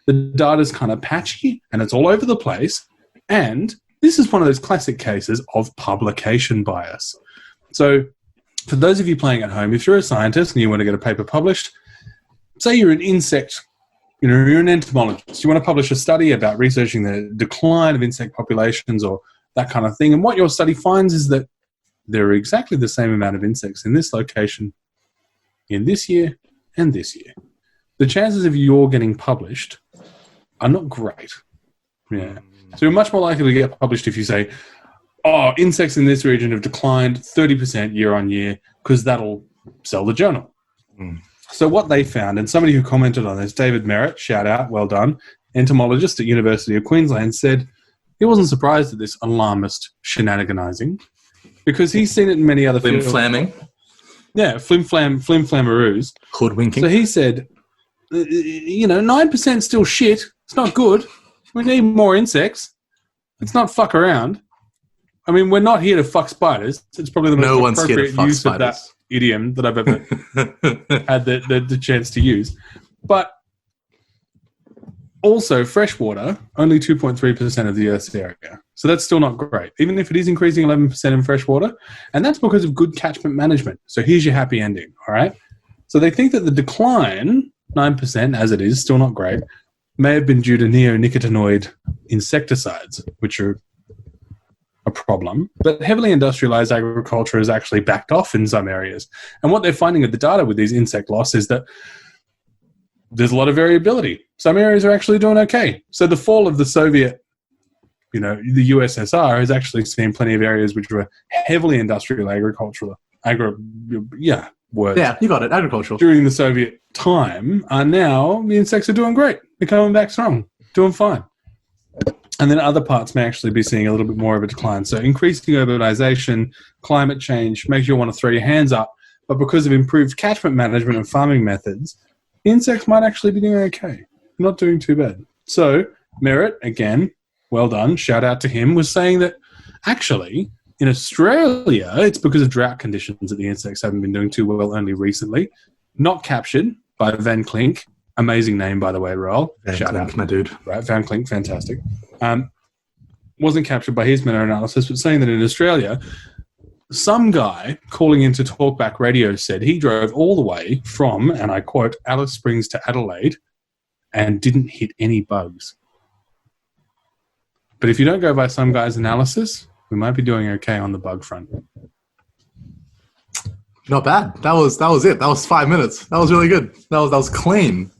the data's kind of patchy and it's all over the place. And this is one of those classic cases of publication bias. So for those of you playing at home, if you're a scientist and you want to get a paper published, say you're an insect, you're an entomologist, you want to publish a study about researching the decline of insect populations or that kind of thing. And what your study finds is that there are exactly the same amount of insects in this location in this year and this year. The chances of you're getting published are not great. Yeah. So you're much more likely to get published if you say, oh, insects in this region have declined 30% year on year because that'll sell the journal. So what they found, and somebody who commented on this, David Merritt, shout out, well done, entomologist at University of Queensland, said he wasn't surprised at this alarmist shenaniganizing because he's seen it in many other Flim fields. flamming. Yeah, flim-flammaroos. Hoodwinking. So he said, 9% still shit. It's not good. We need more insects. Let's not fuck around. I mean, we're not here to fuck spiders. It's probably the No most one's here to appropriate fuck use of that spiders. idiom that I've ever had the chance to use. But also, freshwater, only 2.3% of the Earth's area. So that's still not great, even if it is increasing 11% in freshwater. And that's because of good catchment management. So here's your happy ending, all right? So they think that the decline, 9%, as it is, still not great, may have been due to neonicotinoid insecticides, which are a problem. But heavily industrialized agriculture has actually backed off in some areas. And what they're finding with the data with these insect loss is that there's a lot of variability. Some areas are actually doing okay. So the fall of the Soviet, the USSR has actually seen plenty of areas which were heavily industrial agricultural, words. Yeah, you got it. Agricultural. During the Soviet time are now, the insects are doing great. They're coming back strong, doing fine. And then other parts may actually be seeing a little bit more of a decline. So increasing urbanization, climate change makes you want to throw your hands up. But because of improved catchment management and farming methods, insects might actually be doing okay. Not doing too bad. So Merritt, again, well done. Shout out to him, was saying that actually in Australia, it's because of drought conditions that the insects haven't been doing too well only recently. Not captured by Van Klink. Amazing name, by the way, Roel. Shout out, my dude. Right, Van Klink, fantastic. Wasn't captured by his meta-analysis, but saying that in Australia, some guy calling into Talkback Radio said he drove all the way from, and I quote, Alice Springs to Adelaide and didn't hit any bugs. But if you don't go by some guy's analysis, we might be doing okay on the bug front. Not bad. That was it. That was 5 minutes. That was really good. That was clean.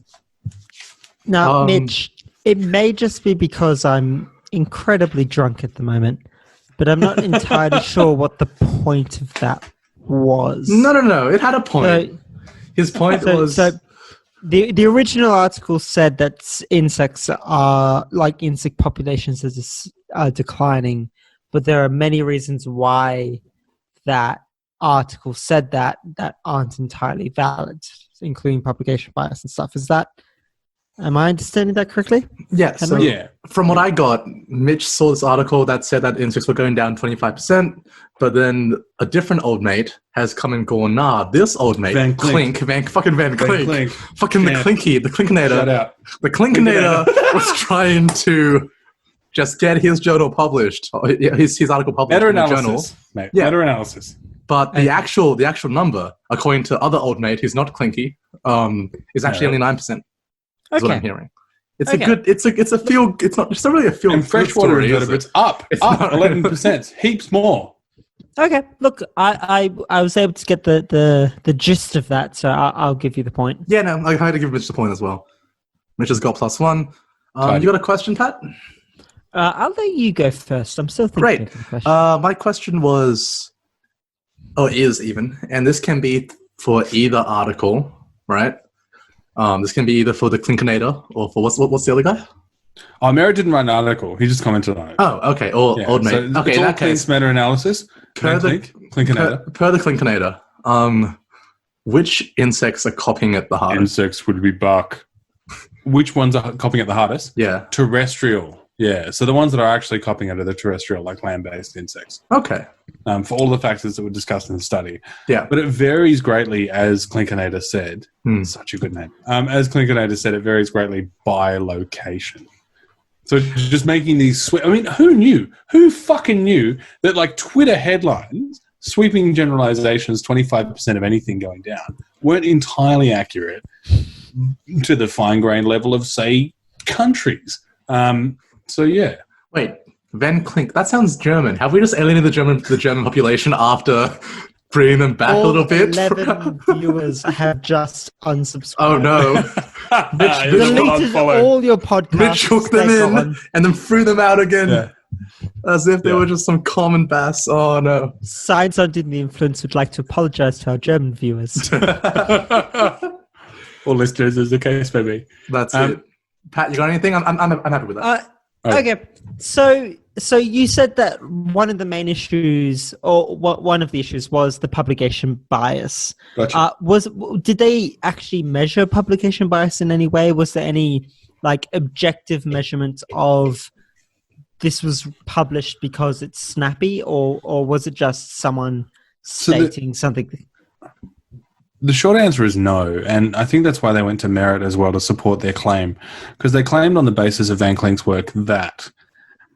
Now, Mitch, it may just be because I'm incredibly drunk at the moment, but I'm not entirely sure what the point of that was. No. It had a point. His point was... So the original article said that insects are, like insect populations are declining, but there are many reasons why that article said that aren't entirely valid, including propagation bias and stuff. Am I understanding that correctly? Yeah. So yeah. From what I got, Mitch saw this article that said that insects were going down 25%, but then a different old mate has come and gone, this old mate, Van Klink. fucking Van Klink. Fucking Yeah. the Klinkinator. Shout out. The Klinkinator was trying to just get his journal published, his article published in the journal. Meta-analysis, mate. Yeah. Meta-analysis. But the actual number, according to other old mate who's not Clinky, is actually only 9%. Is what I'm hearing. It's not really a feel. And freshwater invertebrates up not- 11%. Heaps more. Okay, look, I was able to get the gist of that, so I'll give you the point. Yeah, no, I had to give Mitch the point as well. Mitch has got +1. You got a question, Pat? I'll let you go first. I'm still thinking Great. of the question. My question was, is even, and this can be for either article, right? This can be either for the Klinkinator or for what's the other guy? Merritt didn't write an article. He just commented on it. Oh, okay. Or old mate. So Okay, it's in all that case, meta-analysis. per the Klinkinator. per the Klinkinator, which insects are copying it the hardest? Insects would be bark. Which ones are copying it the hardest? Yeah. Terrestrial. Yeah. So the ones that are actually copying it are the terrestrial, like land-based insects. Okay. For all the factors that were discussed in the study. Yeah. But it varies greatly, as Klinkinator said. Such a good name. As Klinkinator said, it varies greatly by location. So just making these... I mean, who knew? Who fucking knew that, like, Twitter headlines, sweeping generalizations, 25% of anything going down, weren't entirely accurate to the fine-grained level of, say, countries. So, yeah. Wait, Van Klink. That sounds German. Have we just alienated the German population after bringing them back a little bit? 11 viewers have just unsubscribed. Oh no! Mitch Deleted all your podcasts. Mitch hooked them They're in gone. and then threw them out again, Yeah. as if they were just some common bass. Oh no! Science Under the Influence would like to apologize to our German viewers. Or listeners, as the case may be. That's it. Pat, you got anything? I'm happy with that. Okay, so you said that one of the main issues, or one of the issues, was the publication bias. Gotcha. Did they actually measure publication bias in any way? Was there any objective measurement of this was published because it's snappy, or was it just someone stating something? The short answer is no, and I think that's why they went to Merit as well to support their claim, because they claimed on the basis of Van Klink's work that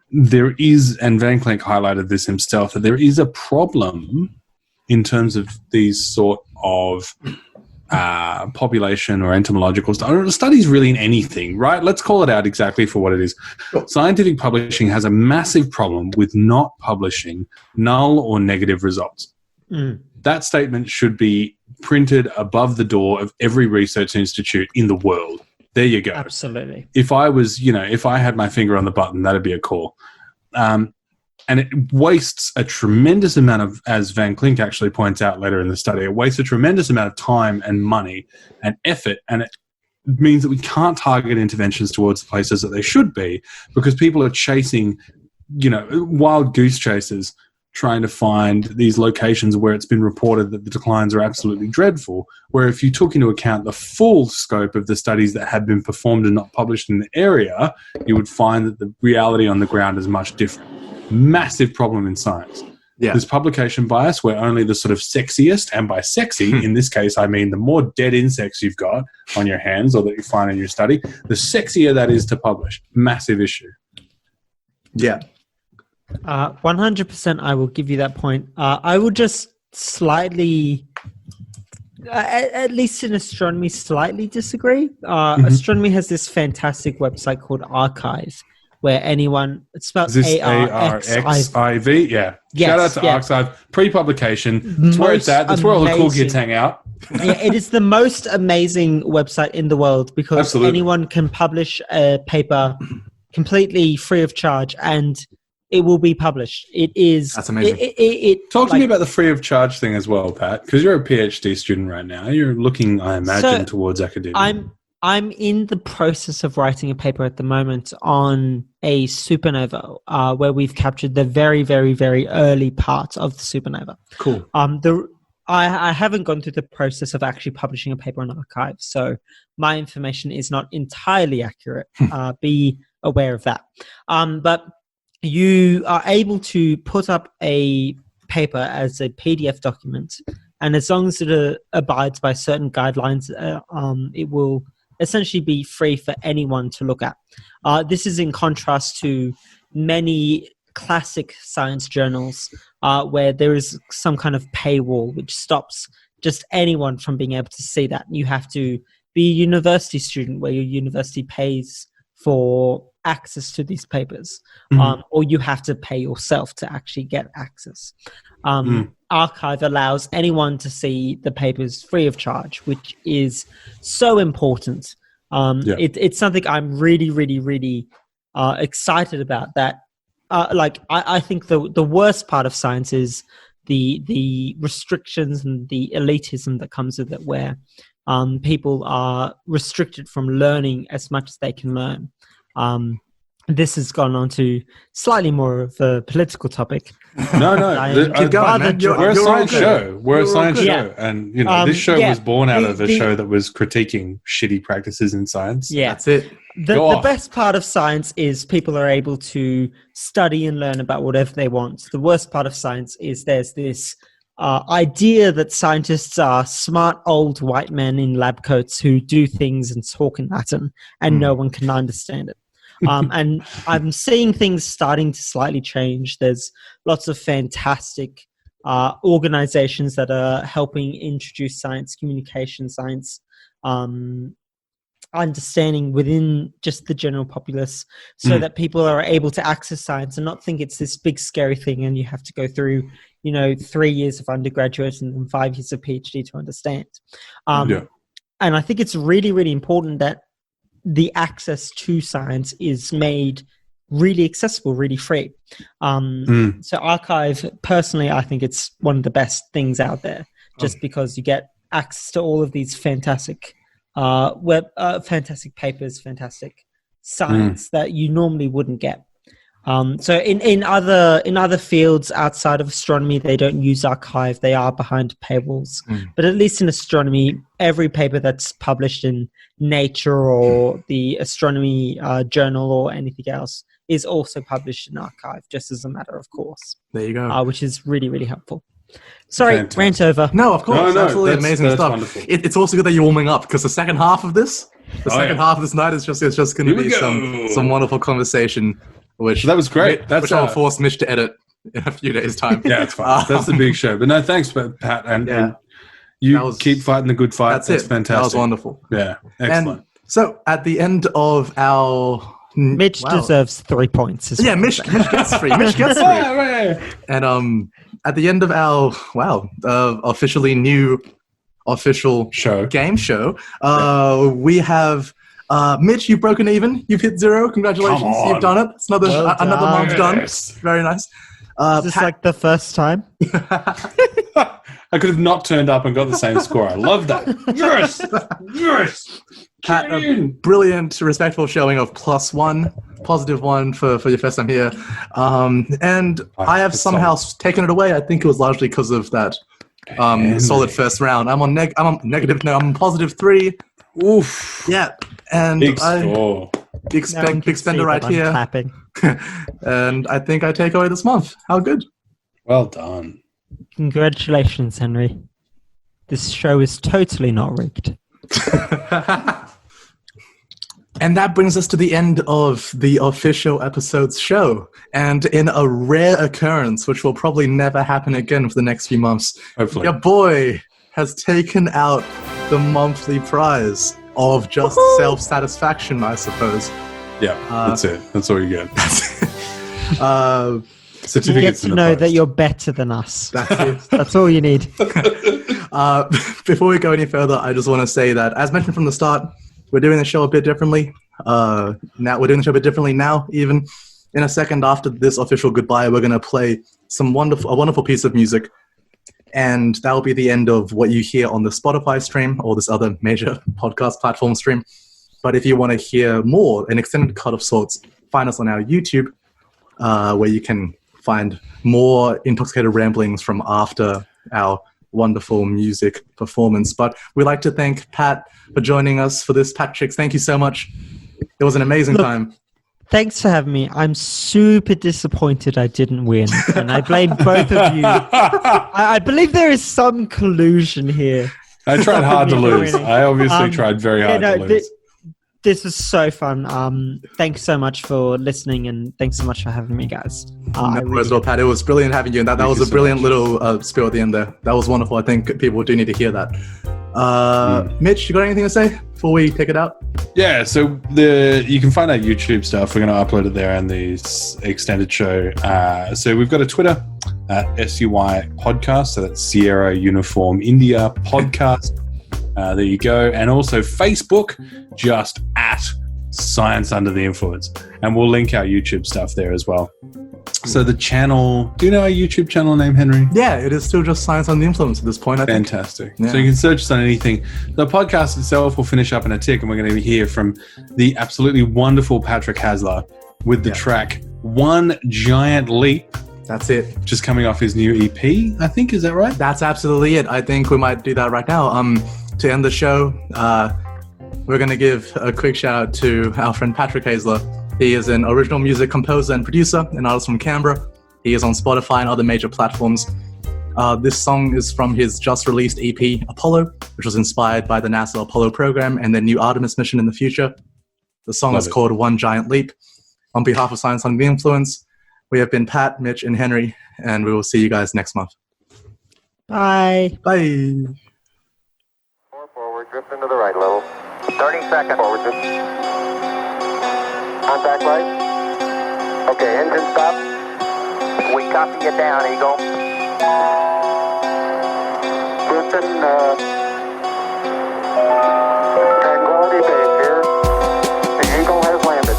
there is, and Van Klink highlighted this himself, that there is a problem in terms of these sort of population or entomological studies, really in anything, right? Let's call it out exactly for what it is. Scientific publishing has a massive problem with not publishing null or negative results. That statement should be printed above the door of every research institute in the world. There you go. Absolutely. If I was, if I had my finger on the button, that'd be a call. And it wastes a tremendous amount of, as Van Klink actually points out later in the study, it wastes a tremendous amount of time and money and effort. And it means that we can't target interventions towards the places that they should be, because people are chasing, wild goose chases, trying to find these locations where it's been reported that the declines are absolutely dreadful, where if you took into account the full scope of the studies that had been performed and not published in the area, you would find that the reality on the ground is much different. Massive problem in science. Yeah. There's publication bias where only the sort of sexiest, and by sexy, in this case, I mean the more dead insects you've got on your hands or that you find in your study, the sexier that is to publish. Massive issue. Yeah. 100%, I will give you that point. I will just slightly, at least in astronomy, slightly disagree. Astronomy has this fantastic website called Archive, where anyone, it's spelled ARXIV. Yeah. Yes, shout out to Archive. Pre-publication. That's where it's at. That's where all the cool kids hang out. Yeah, it is the most amazing website in the world, because anyone can publish a paper completely free of charge, and it will be published. That's amazing. Talk to me about the free of charge thing as well, Pat, because you're a PhD student right now. You're looking, I imagine, towards academia. I'm in the process of writing a paper at the moment on a supernova, where we've captured the very, very, very early part of the supernova. Cool. I haven't gone through the process of actually publishing a paper on Archive, so my information is not entirely accurate. Be aware of that. But you are able to put up a paper as a PDF document, and as long as it abides by certain guidelines, it will essentially be free for anyone to look at. This is in contrast to many classic science journals where there is some kind of paywall which stops just anyone from being able to see that. You have to be a university student, where your university pays for access to these papers, or you have to pay yourself to actually get access. Archive allows anyone to see the papers free of charge, which is so important. It's something I'm really, really, really excited about. That, I think the worst part of science is the restrictions and the elitism that comes with it, where people are restricted from learning as much as they can learn. This has gone on to slightly more of a political topic. No. We're a science show. And this show was born out of a show that was critiquing shitty practices in science. Yeah, that's it. The best part of science is people are able to study and learn about whatever they want. The worst part of science is there's this idea that scientists are smart old white men in lab coats who do things and talk in Latin, and no one can understand it. And I'm seeing things starting to slightly change. There's lots of fantastic organizations that are helping introduce science, communication science, understanding within just the general populace, so that people are able to access science and not think it's this big scary thing and you have to go through 3 years of undergraduate and then 5 years of PhD to understand. And I think it's really, really important that the access to science is made really accessible, really free. So Archive, personally, I think it's one of the best things out there, just because you get access to all of these fantastic fantastic papers, fantastic science that you normally wouldn't get. So in other fields outside of astronomy, they don't use archive. They are behind paywalls. But at least in astronomy, every paper that's published in Nature or the Astronomy Journal or anything else is also published in archive, just as a matter of course. There you go. Which is really, really helpful. Sorry, Fantastic. Rant over. No, of course. No, absolutely that's amazing stuff. wonderful. It's also good that you're warming up, because the second half of this, half of this night is just going to Here we be go. some wonderful conversation, which That was great. That's which I'll force Mitch to edit in a few days' time. Yeah, it's fine. That's the big show. But no, thanks, Pat. And you keep fighting the good fight. That's fantastic. That was wonderful. Yeah, excellent. And so at the end of our... Mitch deserves 3 points. Mitch gets 3. Mitch gets 3. And at the end of our officially new official game show, we have Mitch. You've broken even. You've hit 0. Congratulations, you've done it. It's another month done. Very nice. Is this like the first time? I could have not turned up and got the same score. I love that. Yes. Pat, a brilliant, respectful showing of +1, +1 for your first time here. And I have somehow taken it away. I think it was largely because of that solid first round. I'm on negative. No, I'm on +3. Oof. Yeah, and Big score. Big spender right here. Clapping. And I think I take away this month. How good. Well done. Congratulations, Henry. This show is totally not rigged. And that brings us to the end of the official episode's show. And in a rare occurrence, which will probably never happen again for the next few months, Hopefully. your boy has taken out the monthly prize of just self-satisfaction, I suppose. Yeah, that's it. That's all you get. You get Certificates to know that you're better than us. That's all you need. Before we go any further, I just want to say that, as mentioned from the start, we're doing the show a bit differently. Now, even in a second after this official goodbye, we're going to play a wonderful piece of music, and that will be the end of what you hear on the Spotify stream or this other major podcast platform stream. But if you want to hear more, an extended cut of sorts, find us on our YouTube, where you can find more intoxicated ramblings from after our wonderful music performance. But we'd like to thank Pat for joining us for this. Pat Chicks, thank you so much. It was an amazing time. Thanks for having me. I'm super disappointed I didn't win, and I blame both of you. I believe there is some collusion here. I tried hard to lose. I obviously tried very hard to lose. This was so fun. Thanks so much for listening, and thanks so much for having me, guys. Pat. It was brilliant having you, and that was a brilliant little spiel at the end there. That was wonderful. I think people do need to hear that. Mitch, you got anything to say before we take it out? Yeah, so you can find our YouTube stuff. We're going to upload it there and the extended show. So we've got a Twitter at SUI Podcast, so that's Sierra Uniform India Podcast. There you go. And also Facebook, just at Science Under the Influence. And we'll link our YouTube stuff there as well. So the channel, do you know our YouTube channel name, Henry? Yeah, it is still just Science Under the Influence at this point, I think. Fantastic. Yeah. So you can search us on anything. The podcast itself will finish up in a tick, and we're going to hear from the absolutely wonderful Patrick Hasler with the track One Giant Leap. That's it. Just coming off his new EP, I think. Is that right? That's absolutely it. I think we might do that right now. To end the show, we're going to give a quick shout out to our friend Patrick Hasler. He is an original music composer and producer, an artist from Canberra. He is on Spotify and other major platforms. This song is from his just released EP, Apollo, which was inspired by the NASA Apollo program and their new Artemis mission in the future. The song is called One Giant Leap. On behalf of Science Under the Influence, we have been Pat, Mitch, and Henry, and we will see you guys next month. Bye. Bye. 4 forward, drift into the right level. 30 seconds forward, drift. Contact light. Okay, engine stop. We copy you down, Eagle. Houston, Tranquility Base here. The Eagle has landed.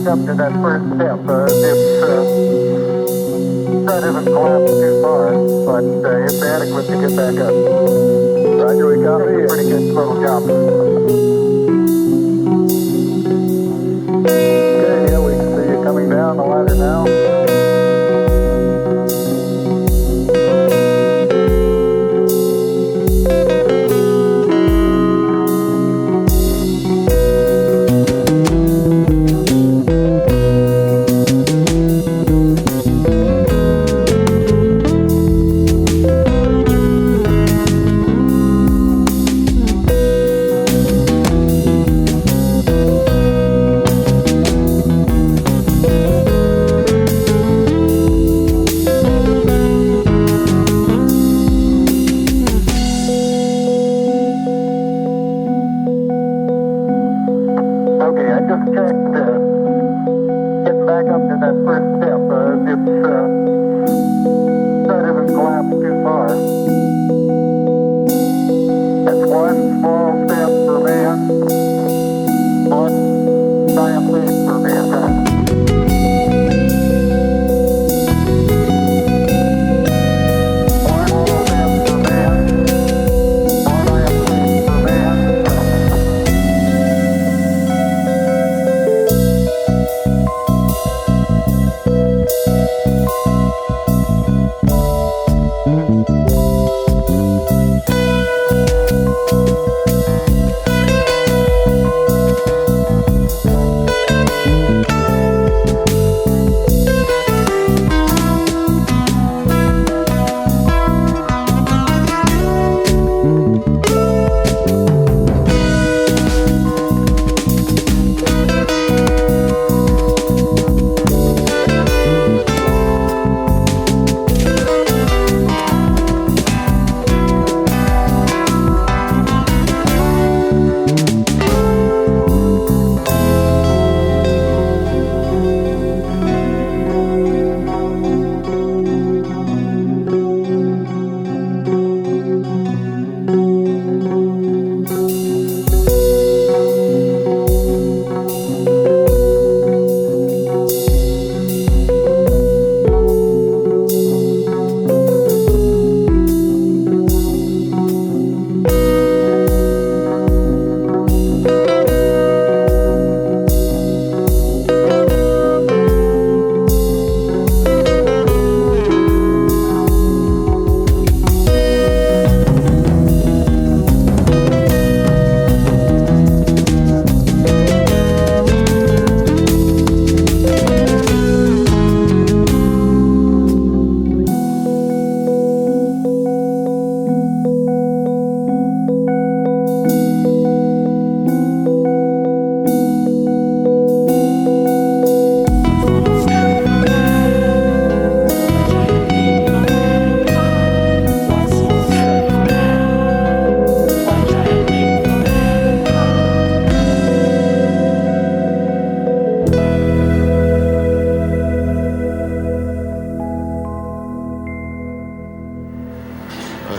up to that first step. That isn't collapsed too far, but it's adequate to get back up. Roger, we got it. Pretty good little jump. Okay, yeah, we can see you coming down the ladder now.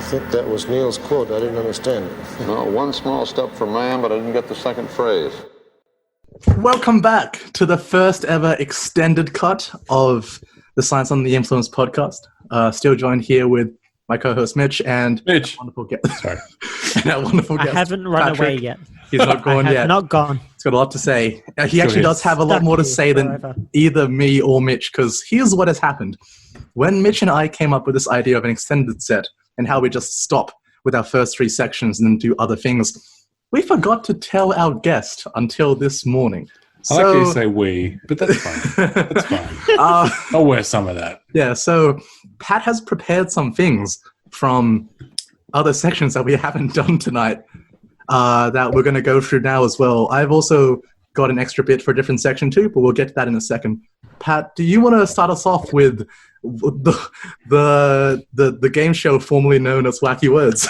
think that was Neil's quote. I didn't understand it. No, one small step for man, but I didn't get the second phrase. Welcome back to the first ever extended cut of the Science on the Influence podcast. Still joined here with my co-host Mitch and Mitch. Wonderful guest. Sorry. And our wonderful guest, I haven't run Patrick. away yet. He's not gone I have yet. not gone. He's got a lot to say. He actually does have a lot Stuck more to here say forever. than either me or Mitch, because here's what has happened. When Mitch and I came up with this idea of an extended set and how we just stop with our first three sections and then do other things, we forgot to tell our guest until this morning. I like how you say we, but that's fine. That's fine. I'll wear some of that. Yeah, so Pat has prepared some things from other sections that we haven't done tonight that we're going to go through now as well. I've also got an extra bit for a different section too, but we'll get to that in a second. Pat, do you want to start us off with the game show formerly known as Wacky Words?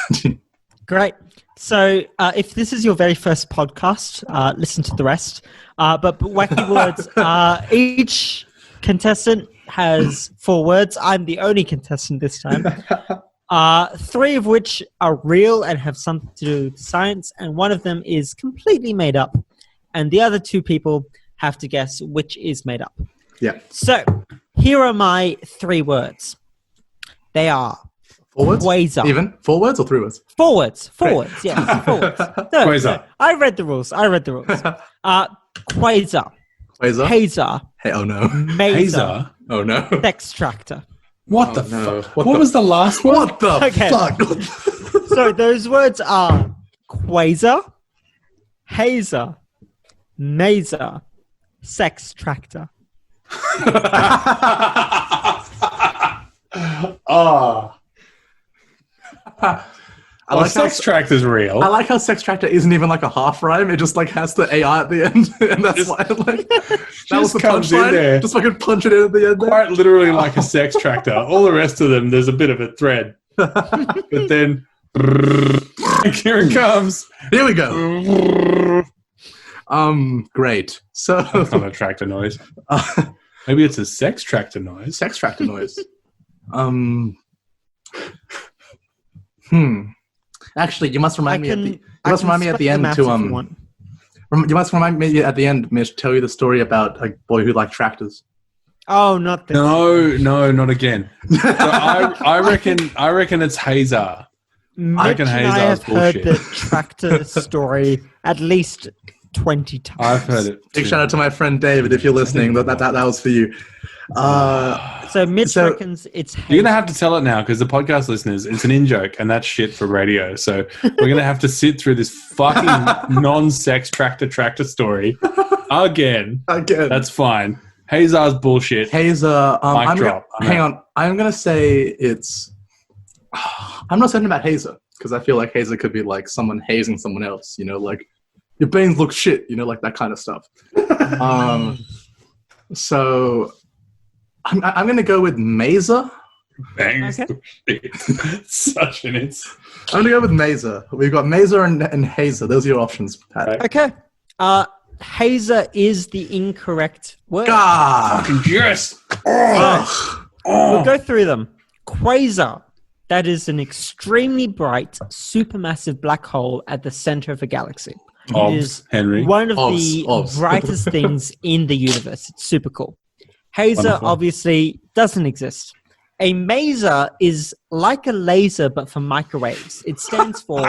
Great. So if this is your very first podcast, listen to the rest. But Wacky Words, each contestant has 4 words. I'm the only contestant this time. 3 of which are real and have something to do with science, and one of them is completely made up. And the other 2 people have to guess which is made up. Yeah. So, here are my 3 words. They are 4 words? quasar. Even? 4 words or 3 words? 4 words. 4 words. Yeah, 4 words. No, Quasar. I read the rules. Quasar. Quasar? Hazer. Hey, oh no. Mazer. Hazer? Oh no. Sextractor. What the no. fuck? What was the last one? What the Okay. fuck? So those words are quasar, hazer, mazer, sextractor. Oh. I like how Sex Tract is real. I like how Sex Tractor isn't even like a half rhyme. It just like has the AI at the end, and that's Just- why like that was the comes in punchline. there. Just fucking punch it in at the end. There. Quite literally like a sex tractor. All the rest of them, there's a bit of a thread. But then, here it comes. Here we go. Great. So That's not a tractor noise. Maybe it's a sex tractor noise. Sex Tractor noise. Actually, you must remind me at the end to You must remind me at the end, Mitch, tell you the story about a boy who liked tractors. Oh, not this. No, not again. So I reckon it's Hazer. Mitch I reckon and Hazar's I have heard bullshit. the tractor story at least 20 times. I've heard it. Big too. shout out to my friend David if you're listening. That was for you. So Mitch So- reckons it's You're gonna have to tell it now because the podcast listeners, it's an in-joke and that's shit for radio. So we're gonna have to sit through this fucking non-sex tractor story again. That's fine. Hazar's bullshit. Hazer. Mic drop. Hang on. I'm gonna say it's. I'm not certain about Hazer because I feel like Hazer could be like someone hazing someone else. You know, like your veins look shit. You know, like that kind of stuff. So I'm gonna go with Mazer. Bangs. Okay. Such an it's. I'm gonna go with Mazer. We've got Mazer and Hazer. Those are your options, Pat. Okay. Hazer is the incorrect word. God. Yes. We'll go through them. Quasar. That is an extremely bright, supermassive black hole at the center of a galaxy. It is Henry. one of Obs, the obs. brightest things in the universe. It's super cool. Hazer Wonderful. obviously doesn't exist. A maser is like a laser, but for microwaves. It stands for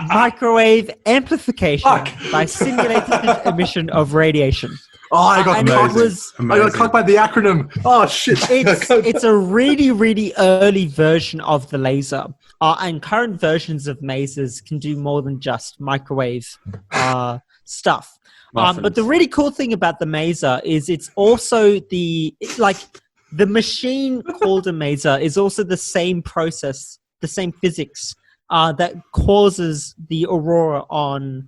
microwave amplification by simulated emission of radiation. Oh, I got And it cocked. was- I got cocked by the acronym. Oh shit! It's a really, really early version of the laser. And current versions of masers can do more than just microwave stuff. But the really cool thing about the maser is it's also the machine called a maser is also the same process, the same physics that causes the aurora on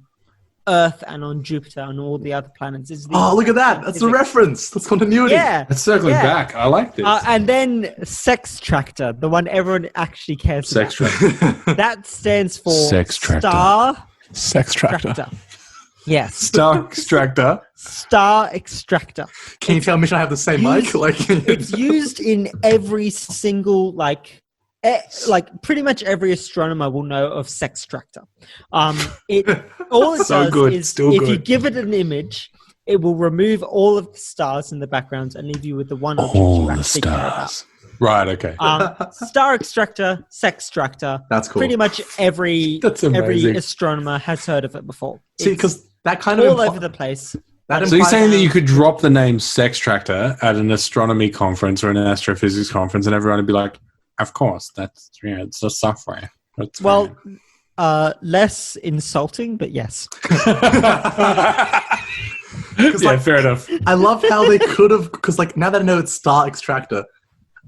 Earth and on Jupiter and all the other planets. Oh, look at that! That's a reference. That's continuity. Yeah. Let's circle Yeah. back. I like this. And then Sex Tractor, the one everyone actually cares Sex about. tractor. That stands for Sex Tractor. Star Sex Tractor. Yes. Star extractor. Star Extractor. Can you tell Mitch and I have the same mic? Like, It's used in every single, pretty much every astronomer will know of Sex Tractor. All it So does good, is still if good. you give it an image, it will remove all of the stars in the background and leave you with the one object you actually care about. Right, okay. Star Extractor, Sex Tractor. That's cool. Pretty much every That's amazing. astronomer has heard of it before. See, It's because that kind of all over the place. that So you're implies- saying that you could drop the name Sex Tractor at an astronomy conference or an astrophysics conference and everyone would be like, of course, it's a software. That's Well, less insulting, but yes. yeah, fair enough. I love how they could have, because like now that I know it's Star Extractor,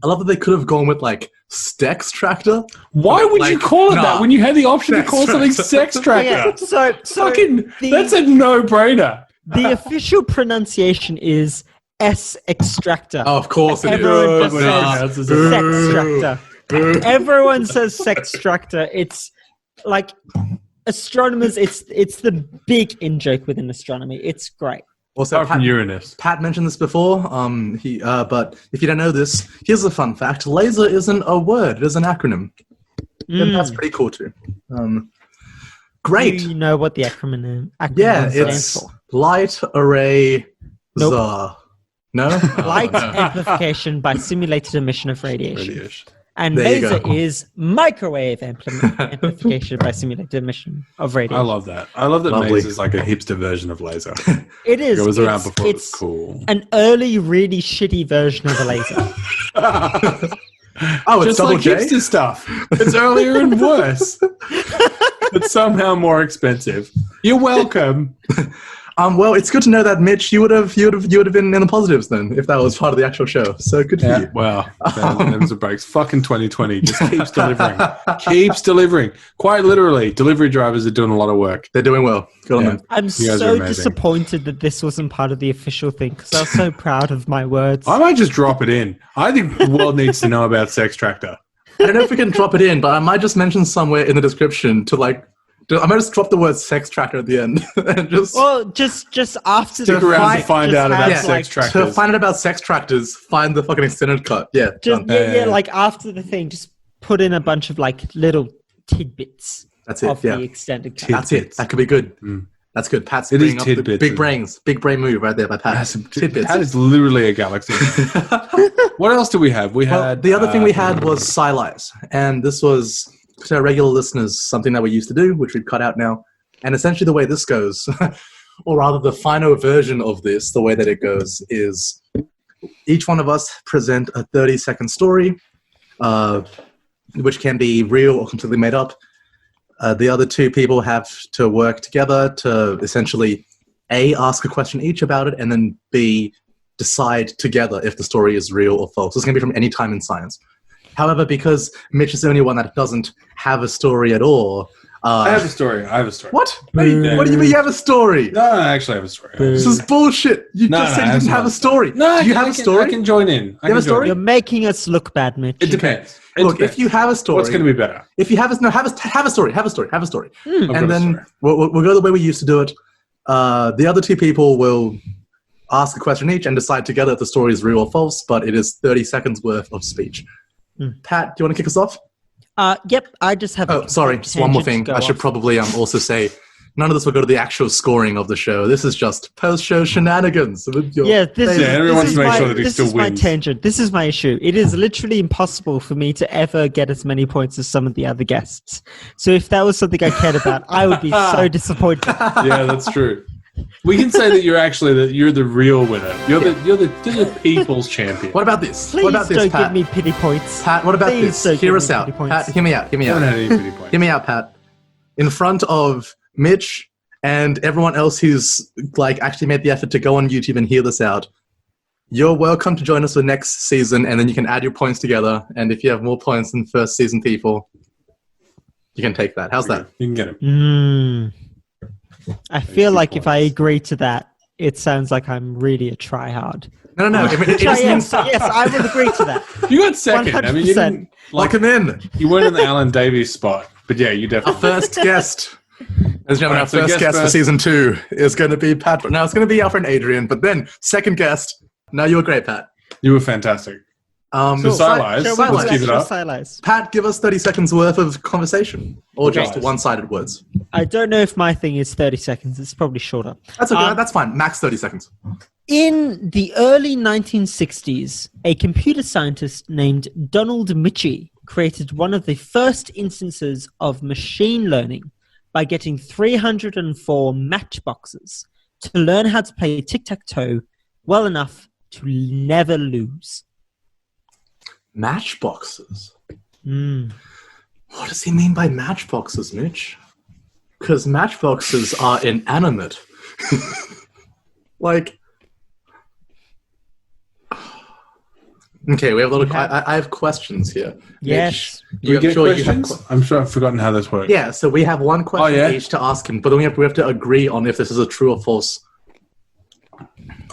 I love that they could have gone with like Stex Tractor. Why would you Like, call it nah. that when you had the option to Sex call something Tractor. Sex Tractor? Yeah, so Fucking, the- that's a no-brainer. the official pronunciation is S Extractor. Oh, of course it is. Everyone just Nah. says Sex Tractor. Everyone says Sex Tractor. It's like astronomers. It's the big in joke within astronomy. It's great. Also, Apart from Uranus. Pat mentioned this before. But if you don't know this, here's a fun fact: laser isn't a word; it is an acronym. And that's pretty cool too. Great. Do you know what the acronym Yeah, stands it's for? Light Array Nope. Zah. No? Light no. amplification by simulated emission of radiation. Radiation. And There you laser go. is microwave amplification by simulated emission of radiation. I love that. I love that Lovely. maze is like a hipster version of laser. It is. It was around before it was It's cool. an early, really shitty version of a laser. Oh, it's Just double like J? hipster stuff. It's earlier and worse. But somehow more expensive. You're welcome. Well, it's good to know that, Mitch. You would have been in the positives then if that was part of the actual show. So good for you. Wow. Them's a breaks. Fucking 2020 just keeps delivering. Keeps delivering. Quite literally, delivery drivers are doing a lot of work. They're doing well. Good on them. I'm You guys are so amazing. disappointed that this wasn't part of the official thing because I was so proud of my words. I might just drop it in. I think the world needs to know about Sex Tractor. I don't know if we can drop it in, but I might just mention somewhere in the description to I might just drop the word sex tracker at the end. And just Well, just after Stick the around fight, to find just out about have, sex to tractors. find out about sex tractors, find the fucking extended cut. Yeah. Just, done. yeah, like after the thing, just put in a bunch of like little tidbits That's it. of Yeah. the extended cut. That's it. That could be good. That's good. Pat's It is bringing up the tidbits, big isn't it? brains. Big brain move right there by Pat. Tidbits. That is literally a galaxy. What else do we have? We Well, had the other thing we had was Sci-Lies. And this was, to our regular listeners, something that we used to do, which we've cut out now. And essentially the way this goes, or rather the final version of this, the way that it goes is each one of us present a 30-second story, which can be real or completely made up. The other two people have to work together to essentially A, ask a question each about it, and then B, decide together if the story is real or false. This can be from any time in science. However, because Mitch is the only one that doesn't have a story at all... I have a story. What? What do you mean you have a story? No, I actually have a story. This is bullshit. You just said you didn't have a story. No, Do you have a story? I can join in. You have a story? You're making us look bad, Mitch. It depends. Look, if you have a story... What's going to be better? If you have a story. Have a story. I've got And a then story. we'll go the way we used to do it. The other two people will ask a question each and decide together if the story is real or false, but it is 30 seconds worth of speech. Pat, do you want to kick us off? Yep, I just have... Oh, sorry, just one more thing. I should probably also say, none of this will go to the actual scoring of the show. This is just post-show shenanigans. With your everyone wants to make sure that he still This is my wins. tangent. This is my issue. It is literally impossible for me to ever get as many points as some of the other guests. So if that was something I cared about, I would be so disappointed. Yeah, that's true. We can say that you're the real winner. You're the people's champion. What about this? Please What about this, don't Pat? give me pity points. Pat, what about Please this? don't Hear give us me out. pity points. Pat, hear me out. I haven't had any pretty points. Hear me out, Pat. In front of Mitch and everyone else who's actually made the effort to go on YouTube and hear this out, you're welcome to join us for next season, and then you can add your points together. And if you have more points than first season people, you can take that. How's that? You can get him. I feel like if I agree to that, it sounds like I'm really a tryhard. No. It just Yes, means I will agree to that. You got second. I mean, you 100%. didn't lock him in. You weren't in the Alan Davies spot, but yeah, you definitely. First guest. Ladies and gentlemen, our Alright, so first guest guest for first. season 2 is going to be Pat. Now it's going to be our friend Adrian, but then second guest. No, you were great, Pat. You were fantastic. So Sci-Lies, let's keep it up. Sci-Lies. Pat, give us 30 seconds worth of conversation, or just Guys. one-sided words. I don't know if my thing is 30 seconds. It's probably shorter. That's okay. That's fine. Max 30 seconds. In the early 1960s, a computer scientist named Donald Mitchie created one of the first instances of machine learning by getting 304 matchboxes to learn how to play tic-tac-toe well enough to never lose. Matchboxes. What does he mean by matchboxes, Mitch? Because matchboxes are inanimate. Okay, we have a lot of. I have questions here. Yes. Do we get you have questions? I'm sure I've forgotten how this works. Yeah, so we have one question yeah? each to ask him, but then we have to agree on if this is a true or false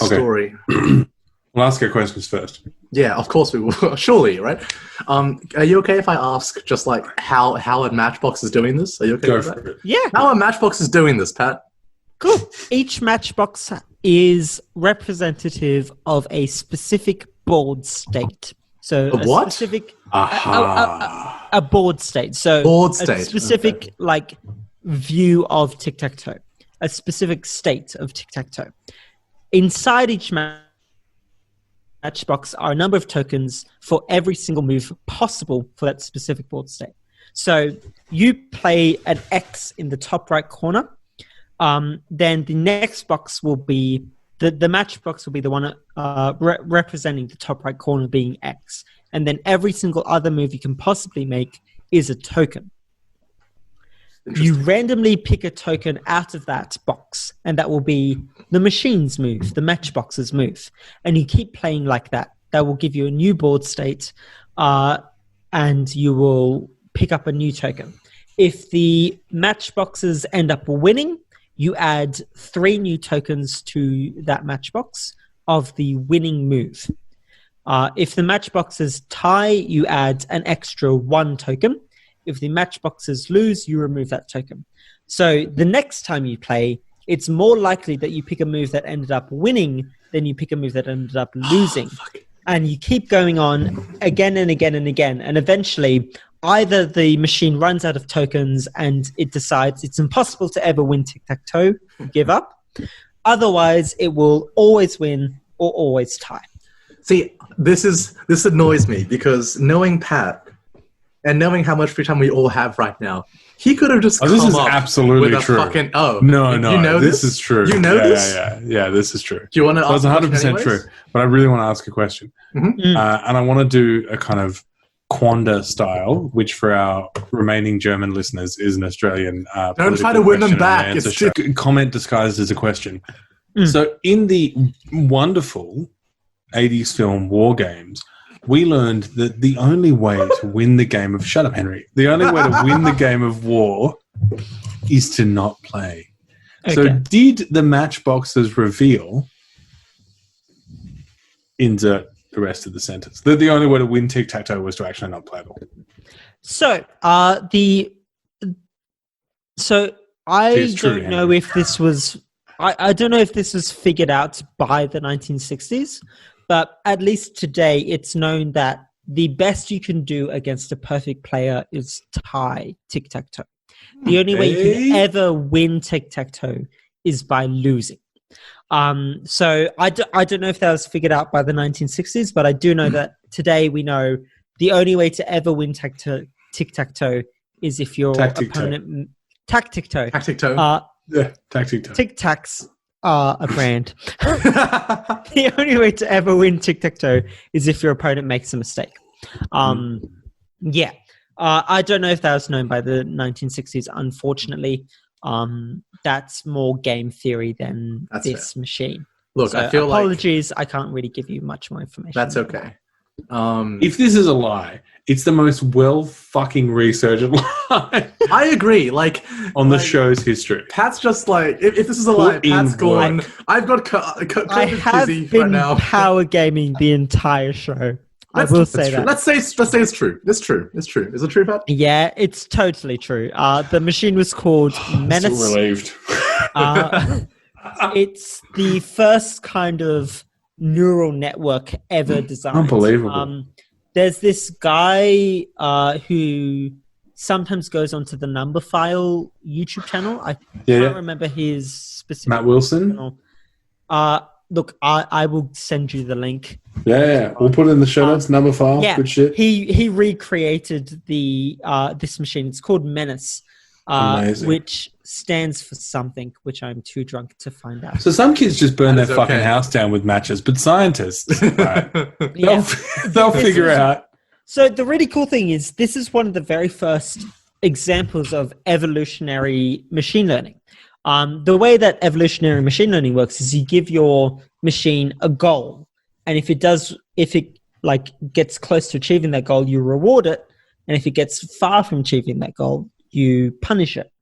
story. We'll ask our questions first. Yeah, of course we will. Surely, right? Are you okay if I ask just like how a Matchbox is doing this? Are you okay Go with for that? it. Yeah. How a Matchbox is doing this, Pat? Cool. Each matchbox is representative of a specific board state. So A what? Specific, Aha. a board state. So Board a state, specific view of tic-tac-toe. A specific state of tic-tac-toe. Inside each matchbox are a number of tokens for every single move possible for that specific board state. So you play an X in the top right corner. Then the next box will be the matchbox will be the one representing the top right corner being X. And then every single other move you can possibly make is a token. You randomly pick a token out of that box, and that will be the machine's move, the matchbox's move. And you keep playing like that. That will give you a new board state, and you will pick up a new token. If the matchboxes end up winning, you add 3 new tokens to that matchbox of the winning move. If the matchboxes tie, you add an extra 1 token. If the matchboxes lose, you remove that token. So the next time you play, it's more likely that you pick a move that ended up winning than you pick a move that ended up losing. And you keep going on again and again and again. And eventually, either the machine runs out of tokens and it decides it's impossible to ever win tic-tac-toe, give up. Otherwise, it will always win or always tie. See, this annoys me because knowing Pat and knowing how much free time we all have right now, he could have just come this is up absolutely with a true. fucking No, you know this is true. You know this? Yeah, this is true. Do you want to? That's 100% true. But I really want to ask a question, and I want to do a kind of Quanda style, which for our remaining German listeners is an Australian. Don't try to win them back. It's just a comment disguised as a question. So, in the wonderful 80s film War Games, we learned that the only way to win the game of... Shut up, Henry. The only way to win the game of war is to not play. Okay. So did the matchboxes reveal... Insert the rest of the sentence. That the only way to win tic-tac-toe was to actually not play at all. So, I don't know if this was... I don't know if this was figured out by the 1960s, but at least today it's known that the best you can do against a perfect player is tie tic-tac-toe. The only way you can ever win tic-tac-toe is by losing. So I don't know if that was figured out by the 1960s, but I do know that today we know the only way to ever win tic-tac-toe is if your opponent... Tactic-toe. Tactic-toe. Yeah, tactic-toe. Tic-tacs are a brand. The only way to ever win tic-tac-toe is if your opponent makes a mistake. Yeah. I don't know if that was known by the 1960s, unfortunately. That's more game theory than this machine. Look, so I feel apologies, I can't really give you much more information. That's okay. If this is a lie, it's the most well-fucking researched lie. I agree. On the show's history. Pat's just like, if this is a lie, Pat's gone. I've got I have been right now. power gaming the entire show. I will say that. Let's say it's true. It's true. Is it true, Pat? Yeah, it's totally true. The machine was called Menace. So relieved. It's the first kind of neural network ever designed. Unbelievable. There's this guy who sometimes goes onto the Number File YouTube channel. I can't remember his specific Matt Wilson? channel. Look, I will send you the link. Yeah. We'll put it in the show notes. Number File. Yeah, good shit. He recreated this machine. It's called Menace, which stands for something, which I'm too drunk to find out. So some kids just burn their fucking house down with matches, but scientists, right, they'll figure out. So the really cool thing is this is one of the very first examples of evolutionary machine learning. The way that evolutionary machine learning works is you give your machine a goal, and if it gets close to achieving that goal, you reward it, and if it gets far from achieving that goal, you punish it.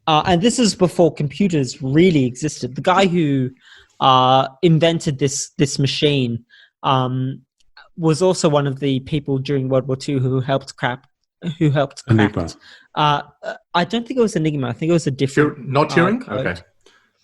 And this is before computers really existed. The guy who invented this machine was also one of the people during World War II who helped crack. Enigma. I don't think it was Enigma. I think it was a different. Not Turing. Code. Okay.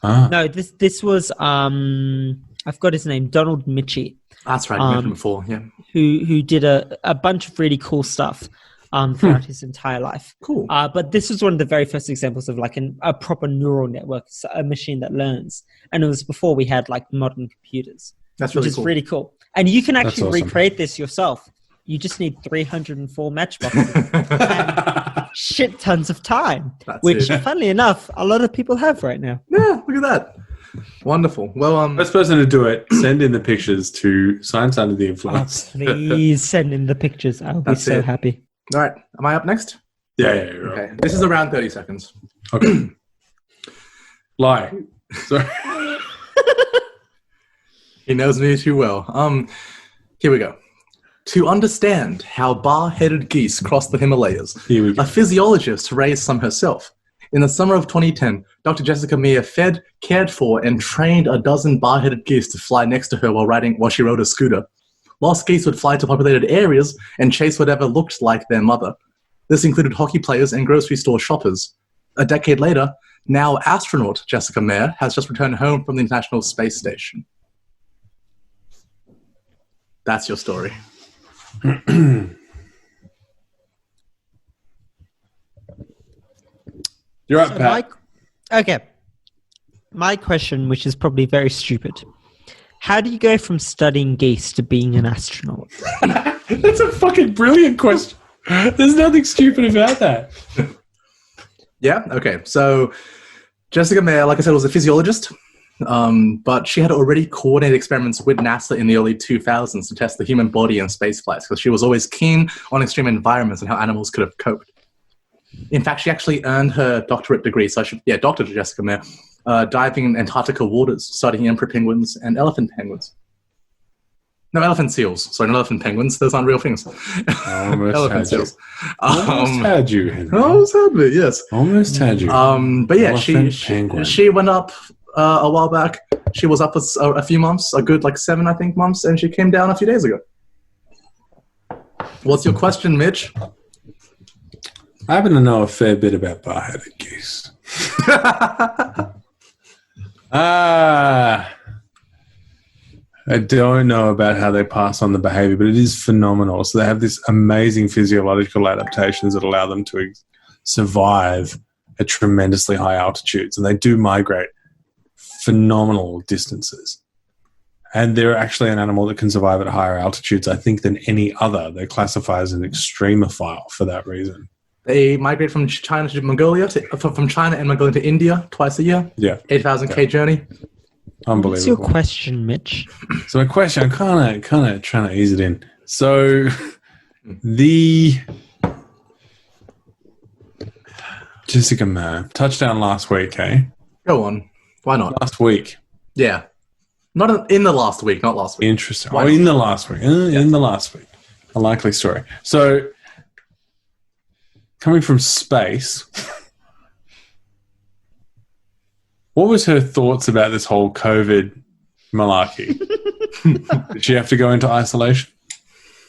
No, this was I've got his name, Donald Mitchie. That's right. You mentioned before. Yeah. Who did a bunch of really cool stuff. throughout his entire life. Cool. But this was one of the very first examples of like a proper neural network, a machine that learns. And it was before we had like modern computers. That's really which is cool. really cool. And you can actually awesome. recreate this yourself. You just need 304 matchboxes and shit tons of time, That's which, it. funnily enough, a lot of people have right now. Yeah, look at that. Wonderful. Well, First person to do it, send in the pictures to Science Under the Oh, Influence. please send in the pictures. I'll be That's so it. happy. all right. Am I up next? Yeah, you're right. Okay. This is around 30 seconds. Okay. Lie. Sorry. He knows me too well. Here we go. To understand how bar-headed geese cross the Himalayas, Here we go. a physiologist raised some herself. In the summer of 2010, Dr. Jessica Meir fed, cared for, and trained a dozen bar-headed geese to fly next to her while she rode a scooter. Lost geese would fly to populated areas and chase whatever looked like their mother. This included hockey players and grocery store shoppers. A decade later, now astronaut Jessica Meir has just returned home from the International Space Station. That's your story. You're up, So Pat. my question, which is probably very stupid. How do you go from studying geese to being an astronaut? That's a fucking brilliant question. There's nothing stupid about that. Yeah, okay. So Jessica Meir, like I said, was a physiologist, but she had already coordinated experiments with NASA in the early 2000s to test the human body in space flights because she was always keen on extreme environments and how animals could have coped. In fact, she actually earned her doctorate degree, Dr. Jessica Meir, diving in Antarctica waters, studying emperor penguins and elephant penguins. No, elephant seals. Sorry, not elephant penguins. Those aren't real things. Almost Elephant had you. seals. Almost had you, Henry. Almost had me, yes. Almost had you. But yeah, Elephant penguin. she went up a while back. She was up for a few months, a good 7, I think, months, and she came down a few days ago. What's your question, Mitch? I happen to know a fair bit about bar-headed geese. I don't know about how they pass on the behavior, but it is phenomenal. So they have this amazing physiological adaptations that allow them to survive at tremendously high altitudes, and they do migrate phenomenal distances. And they're actually an animal that can survive at higher altitudes, I think, than any other. They classify as an extremophile for that reason. They migrate from China to Mongolia, from China and Mongolia to India twice a year. Yeah, 8,000 journey. unbelievable. What's your question, Mitch? So my question, I'm kind of trying to ease it in. So the Jessica Meir touchdown last week, eh? Go on. Why not? Last week. Yeah. Not in the last week, not last week. Interesting. Why Oh, not? in the last week. In the last week. A likely story. So coming from space, what was her thoughts about this whole COVID malarkey? Did she have to go into isolation?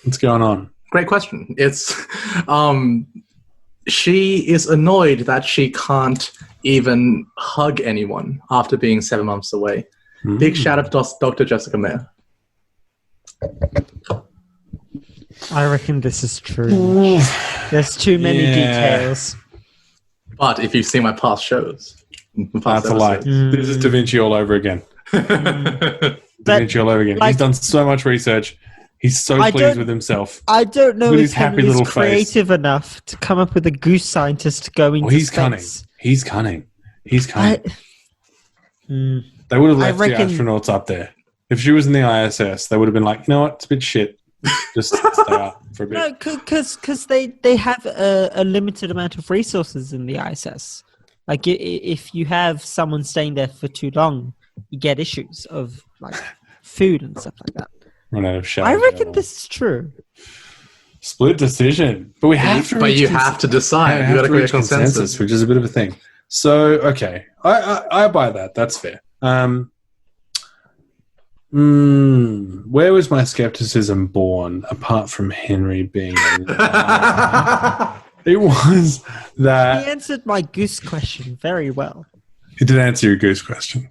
What's going on? Great question. It's she is annoyed that she can't even hug anyone after being 7 months away. Big shout out to Dr. Jessica Meir. I reckon this is true. There's too many details. But if you've seen my past shows, That's a lie. This is Da Vinci all over again. Da Vinci all over again. He's done so much research. He's so pleased with himself. I don't know With if his happy Henry is little face. creative enough to come up with a goose scientist to go into Well, he's space. cunning. He's cunning. He's cunning. I- They would have left the reckon- astronauts up there. If she was in the ISS, they would have been like, you know what, it's a bit shit. Just stay up for a bit. No, because they have a limited amount of resources in the ISS. Like if you have someone staying there for too long, you get issues of like food and stuff like that. Run out of shower. I reckon gel. this is true. Split decision. But we have to But reach you cons- have to decide. we You have got to to create reach a consensus. which is a bit of a thing. So, okay. I buy that. That's fair. Where was my skepticism born, apart from Henry being It was that... He answered my goose question very well. He did answer your goose question.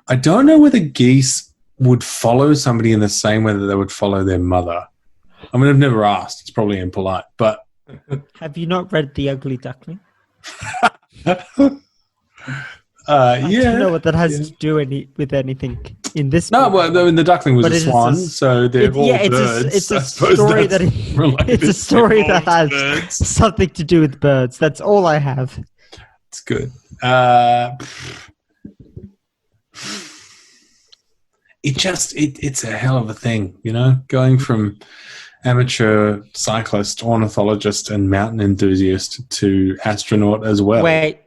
I don't know whether geese would follow somebody in the same way that they would follow their mother. I mean, I've never asked. It's probably impolite. But Have you not read The Ugly Duckling? I don't know what that has to do with anything in this. No, book. well, I mean, the duckling was a swan, so they're all birds. It's a I suppose story that's that related it's a story to that all has birds. something to do with birds. That's all I have. It's good. It's a hell of a thing, you know, going from amateur cyclist, ornithologist, and mountain enthusiast to astronaut as well. Wait.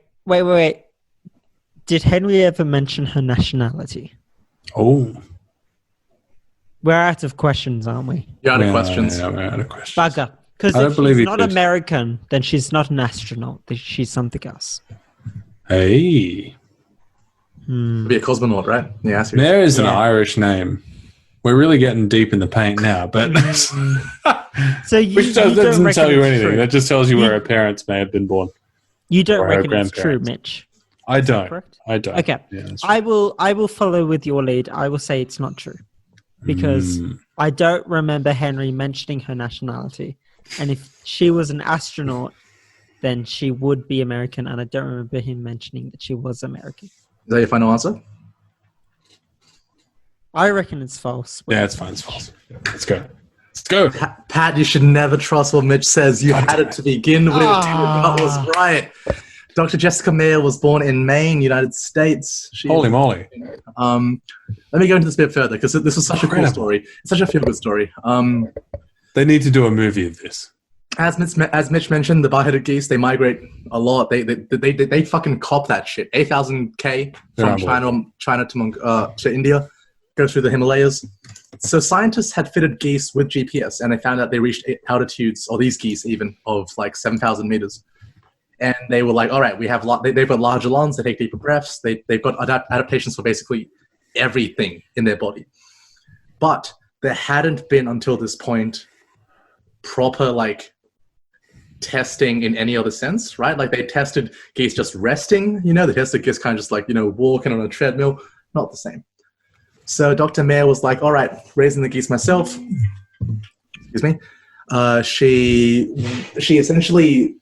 Did Henry ever mention her nationality? Oh. We're out of questions, aren't we? You're out of questions. Yeah, we're out of questions. Bugger. Because if she's not American, then she's not an astronaut. She's something else. Hey. Be a cosmonaut, right? Yeah. There is an Irish name. We're really getting deep in the paint now, but so which doesn't tell you anything. True. That just tells you where her parents may have been born. You don't reckon it's true, Mitch? I don't. Correct? I don't. Okay. Yeah, I will follow with your lead. I will say it's not true because I don't remember Henry mentioning her nationality, and if she was an astronaut, then she would be American, and I don't remember him mentioning that she was American. Is that your final answer? I reckon it's false. Yeah, it's fine. It's false. Let's go. Let's go. Pat, you should never trust what Mitch says. You had it to begin with. That was right. Dr. Jessica Mayer was born in Maine, United States. Holy moly. Let me go into this a bit further because this was such a cool story. It's such a feel-good story. They need to do a movie of this. As Mitch mentioned, the bar-headed geese, they migrate a lot. They fucking cop that shit. 8,000 K from China to India, go through the Himalayas. So scientists had fitted geese with GPS, and they found out they reached altitudes, or these geese even, of like 7,000 meters. And they were like, all right, they've got larger lungs, they take deeper breaths, they've got adaptations for basically everything in their body. But there hadn't been until this point proper like testing in any other sense, right? Like they tested geese just resting, they tested geese kind of just like, walking on a treadmill, not the same. So Dr. Mayer was like, all right, raising the geese myself, excuse me, she essentially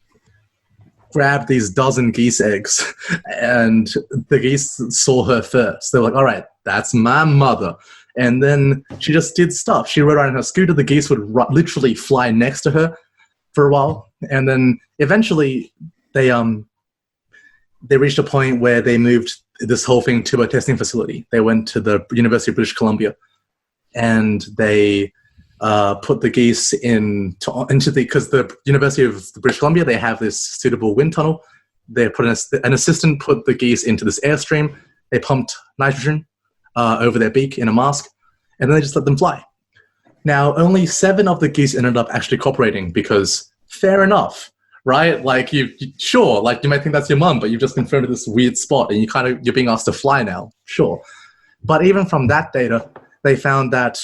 grabbed these dozen geese eggs and the geese saw her first. They were like, all right, that's my mother. And then she just did stuff. She rode around in her scooter. The geese would literally fly next to her for a while. And then eventually they reached a point where they moved this whole thing to a testing facility. They went to the University of British Columbia and they put the geese because the University of British Columbia, they have this suitable wind tunnel. They put an assistant put the geese into this airstream. They pumped nitrogen over their beak in a mask, and then they just let them fly. Now, only 7 of the geese ended up actually cooperating because fair enough, right? Like you might think that's your mum, but you've just been thrown to this weird spot and you're being asked to fly now. Sure. But even from that data, they found that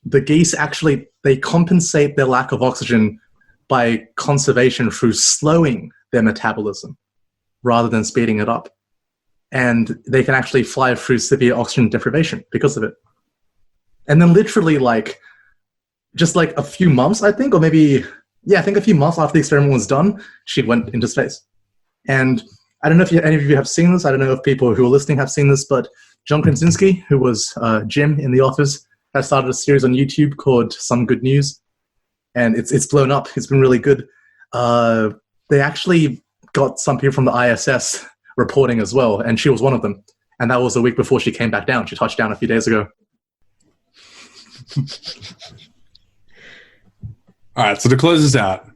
the geese actually, they compensate their lack of oxygen by conservation through slowing their metabolism rather than speeding it up. And they can actually fly through severe oxygen deprivation because of it. And then literally just a few months, I think, or maybe, I think a few months after the experiment was done, she went into space. And I don't know if any of you have seen this. I don't know if people who are listening have seen this, but John Krasinski, who was Jim in The Office, has started a series on YouTube called Some Good News, and it's blown up. It's been really good. They actually got some people from the ISS reporting as well, and she was one of them. And that was a week before she came back down. She touched down a few days ago. All right, so to close this out,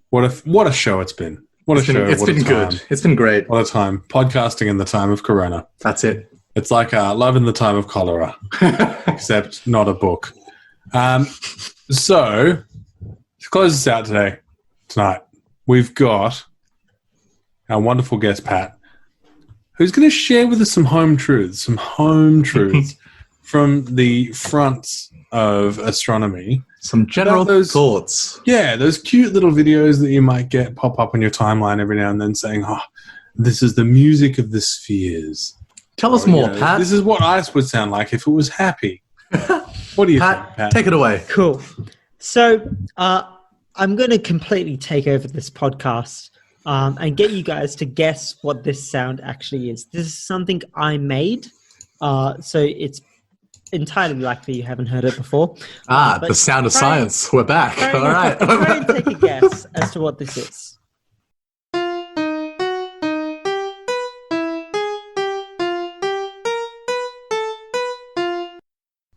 what a show it's been. It's been good. It's been great. What a time. Podcasting in the time of Corona. That's it. It's like love in the time of cholera, except not a book. So, to close this out tonight, we've got our wonderful guest, Pat, who's going to share with us some home truths from the fronts of astronomy. Some general thoughts. Yeah, those cute little videos that you might get pop up on your timeline every now and then saying, this is the music of the spheres. Tell us more, Pat. This is what ice would sound like if it was happy. What do you think, Pat? Take it away. Cool. So, I'm going to completely take over this podcast and get you guys to guess what this sound actually is. This is something I made, so it's entirely likely you haven't heard it before. But the sound of science. We're back. All right. Try and take a guess as to what this is.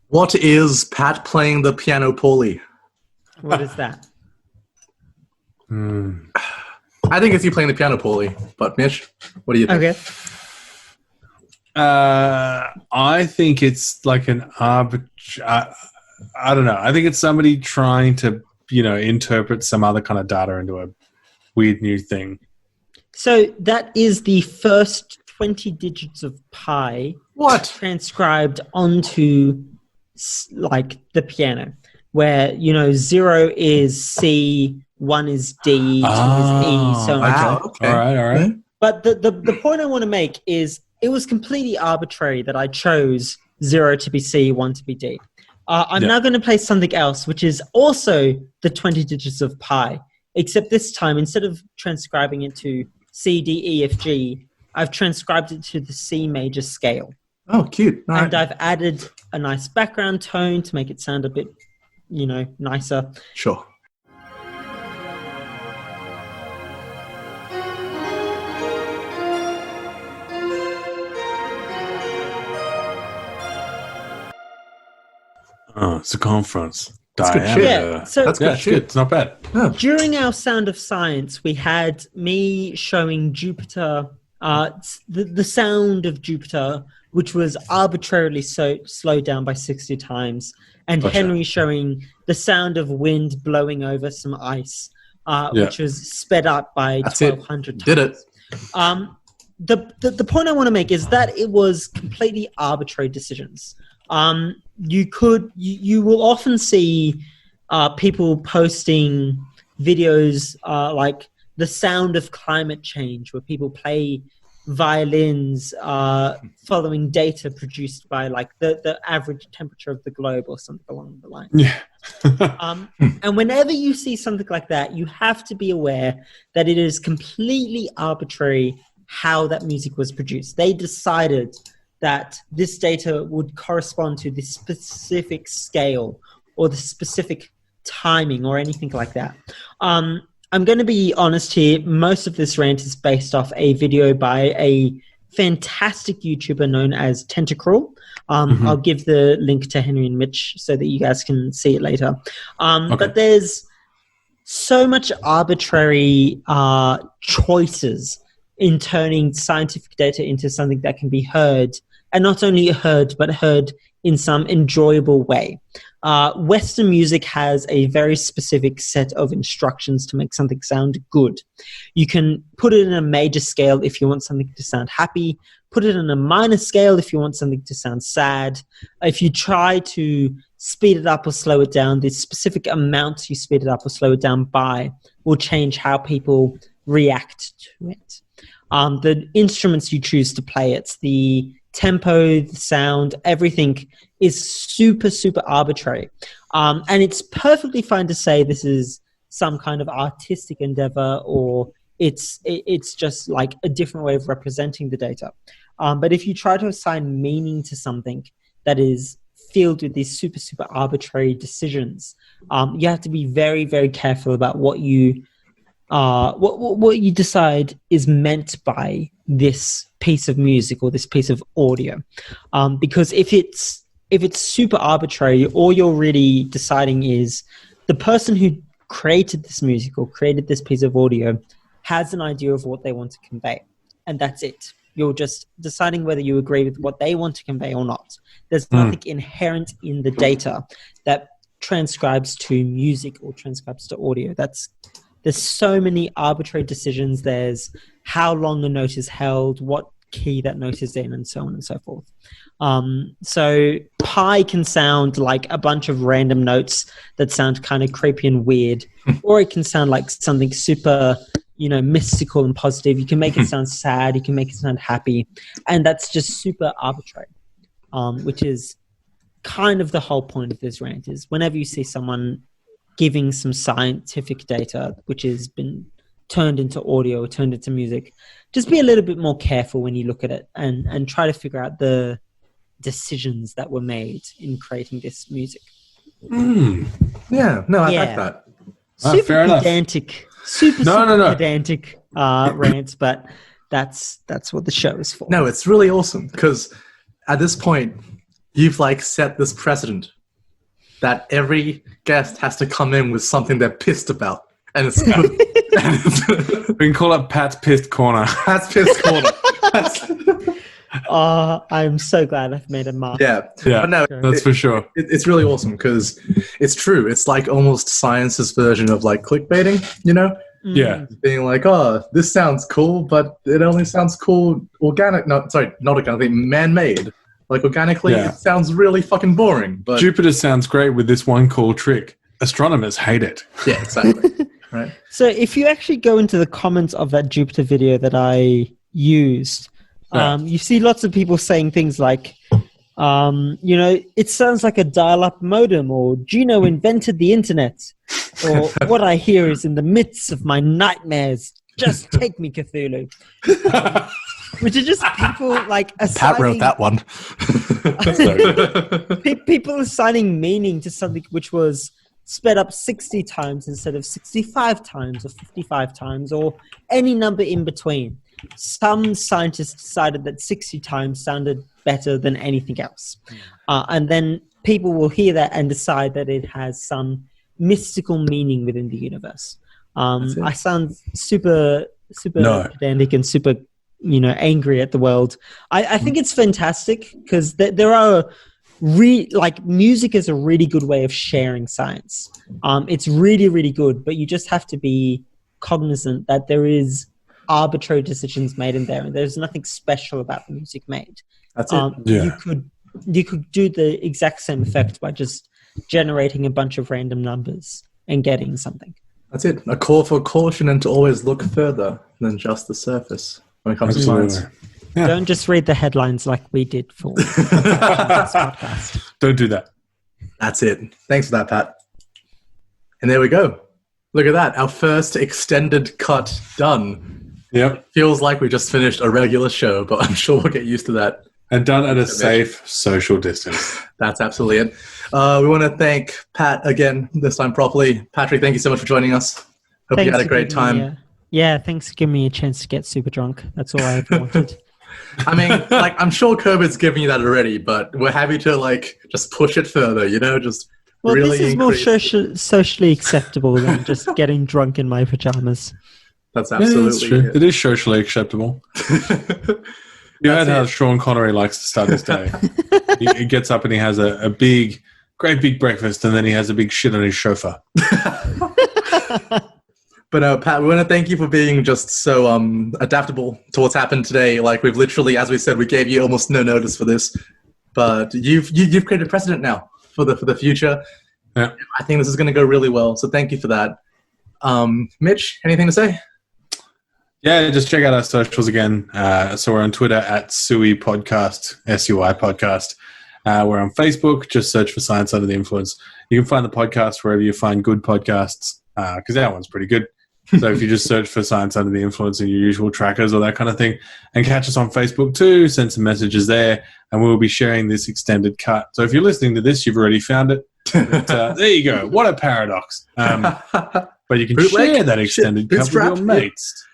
What is Pat playing the piano poorly? What is that? I think it's you playing the piano poorly. But Mitch, what do you think? Okay. I think it's like an I don't know. I think it's somebody trying to, interpret some other kind of data into a weird new thing. So that is the first 20 digits of pi. What? Transcribed onto like the piano, where 0 is C, 1 is D, 2 is E, so on. Wow. Okay. All right. But the point I want to make is it was completely arbitrary that I chose 0 to be C, 1 to be D. I'm now going to play something else, which is also the 20 digits of pi, except this time, instead of transcribing it to C, D, E, F, G, I've transcribed it to the C major scale. Oh, cute. All and right. I've added a nice background tone to make it sound a bit, nicer. Sure. Oh, circumference. That's good shit. Yeah, so That's Yeah, good it's shit. good. It's not bad. Yeah. during our Sound of Science, we had me showing Jupiter, the sound of Jupiter, which was arbitrarily slowed down by 60 times, and Gotcha. Henry showing the sound of wind blowing over some ice, which was sped up by That's it. 1,200 times. Did it. The point I want to make is that it was completely arbitrary decisions. You will often see people posting videos like the sound of climate change, where people play violins following data produced by like the average temperature of the globe or something along the line. Yeah. And whenever you see something like that, you have to be aware that it is completely arbitrary how that music was produced. They decided that this data would correspond to the specific scale or the specific timing or anything like that. I'm going to be honest here. Most of this rant is based off a video by a fantastic YouTuber known as Tentacruel. I'll give the link to Henry and Mitch so that you guys can see it later. But there's so much arbitrary choices in turning scientific data into something that can be heard, and not only heard, but heard in some enjoyable way. Western music has a very specific set of instructions to make something sound good. You can put it in a major scale if you want something to sound happy, put it in a minor scale if you want something to sound sad. If you try to speed it up or slow it down, the specific amount you speed it up or slow it down by will change how people react to it. The instruments you choose to play, it's the tempo, the sound, everything is super, super arbitrary. And it's perfectly fine to say this is some kind of artistic endeavor, or it's just like a different way of representing the data. But if you try to assign meaning to something that is filled with these super, super arbitrary decisions, you have to be very, very careful about what you decide is meant by this piece of music or this piece of audio, because if it's super arbitrary, all you're really deciding is the person who created this music or created this piece of audio has an idea of what they want to convey, and that's it. You're just deciding whether you agree with what they want to convey or not. There's nothing inherent in the data that transcribes to music or transcribes to audio. There's so many arbitrary decisions. There's how long a note is held, what key that note is in, and so on and so forth. So pi can sound like a bunch of random notes that sound kind of creepy and weird, or it can sound like something super, mystical and positive. You can make it sound sad. You can make it sound happy. And that's just super arbitrary, which is kind of the whole point of this rant, is whenever you see someone giving some scientific data, which has been turned into audio, turned into music, just be a little bit more careful when you look at it and try to figure out the decisions that were made in creating this music. Yeah, no, I like that. Super fair enough. pedantic, super No. pedantic rants, but that's what the show is for. No, it's really awesome because at this point, you've like set this precedent that every guest has to come in with something they're pissed about. And it's good. We can call it Pat's Pissed Corner. Pat's Pissed Corner. I'm so glad I've made a mark. Yeah. But no, that's for sure. It's really awesome because it's true. It's like almost science's version of like clickbaiting, you know? Yeah. Being like, oh, this sounds cool, but it only sounds cool not organically, man-made. Like organically, it sounds really fucking boring. But Jupiter sounds great with this one cool trick. Astronomers hate it. Yeah, exactly. Right. So if you actually go into the comments of that Jupiter video that I used, you see lots of people saying things like, it sounds like a dial-up modem, or Gino invented the internet, or what I hear is in the midst of my nightmares. Just take me, Cthulhu. Which are just people like assigning... Pat wrote that one. People assigning meaning to something which was sped up 60 times instead of 65 times or 55 times or any number in between. Some scientists decided that 60 times sounded better than anything else. And then people will hear that and decide that it has some mystical meaning within the universe. I sound super pedantic and super, angry at the world. I think it's fantastic because there are music is a really good way of sharing science. It's really, really good, but you just have to be cognizant that there is arbitrary decisions made in there, and there's nothing special about the music made. That's it. You could do the exact same effect by just generating a bunch of random numbers and getting something. That's it. A call for caution and to always look further than just the surface when it comes to science. Yeah. Don't just read the headlines like we did for this podcast. Don't do that. That's it. Thanks for that, Pat. And there we go. Look at that. Our first extended cut done. Yep. Feels like we just finished a regular show, but I'm sure we'll get used to that. And done at a safe social distance. That's absolutely it. We want to thank Pat again, this time properly. Patrick, thank you so much for joining us. Hope you had a great time. Thanks for giving me a chance to get super drunk. That's all I ever wanted. I mean, I'm sure COVID's given you that already, but we're happy to just push it further, just really this is more socially acceptable than just getting drunk in my pajamas. That's absolutely true. It is socially acceptable. You heard how Sean Connery likes to start his day. He gets up and he has a great big breakfast, and then he has a big shit on his chauffeur. But no, Pat, we want to thank you for being just so adaptable to what's happened today. Like we've literally, as we said, we gave you almost no notice for this, but you've created precedent now for the future. Yeah. I think this is going to go really well. So thank you for that. Mitch, anything to say? Yeah, just check out our socials again. So we're on Twitter at SUI Podcast, SUI Podcast. We're on Facebook. Just search for Science Under the Influence. You can find the podcast wherever you find good podcasts, because that one's pretty good. So if you just search for Science Under the Influence in your usual trackers or that kind of thing, and catch us on Facebook too, send some messages there, and we'll be sharing this extended cut. So if you're listening to this, you've already found it. But, there you go. What a paradox. But you can share that extended cut with your mates.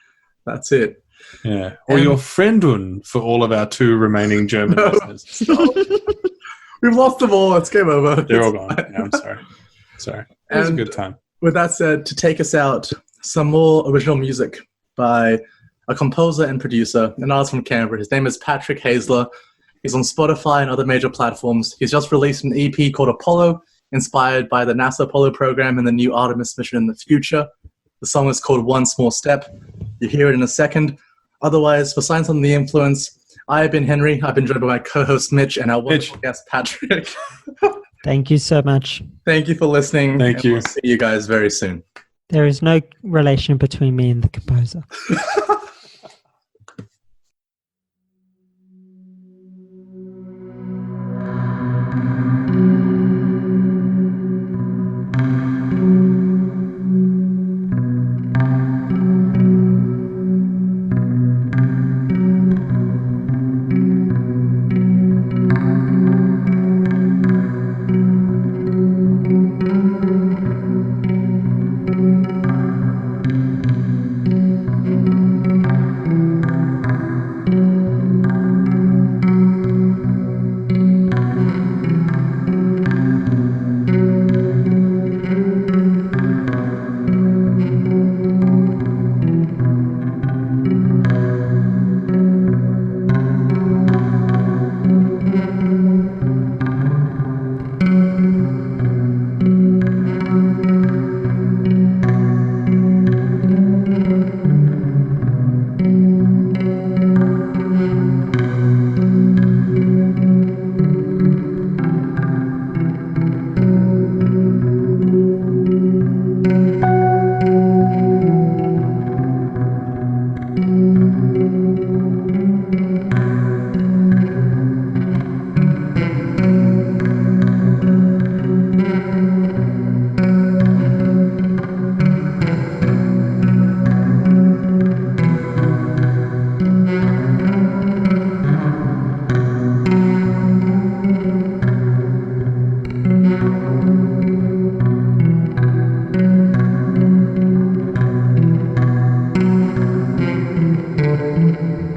That's it. Yeah. Or your friendun for all of our 2 remaining German listeners. Stop. We've lost them all. It's game over. They're all gone. Yeah, I'm sorry. It was a good time. With that said, to take us out, some more original music by a composer and producer, an artist from Canberra. His name is Patrick Hazler. He's on Spotify and other major platforms. He's just released an EP called Apollo, inspired by the NASA Apollo program and the new Artemis mission in the future. The song is called One Small Step. You hear it in a second. Otherwise, for Science Under the Influence, I have been Henry. I've been joined by my co-host Mitch and our wonderful guest Patrick. Thank you so much. Thank you for listening. Thank you. We'll see you guys very soon. There is no relation between me and the composer. Bye.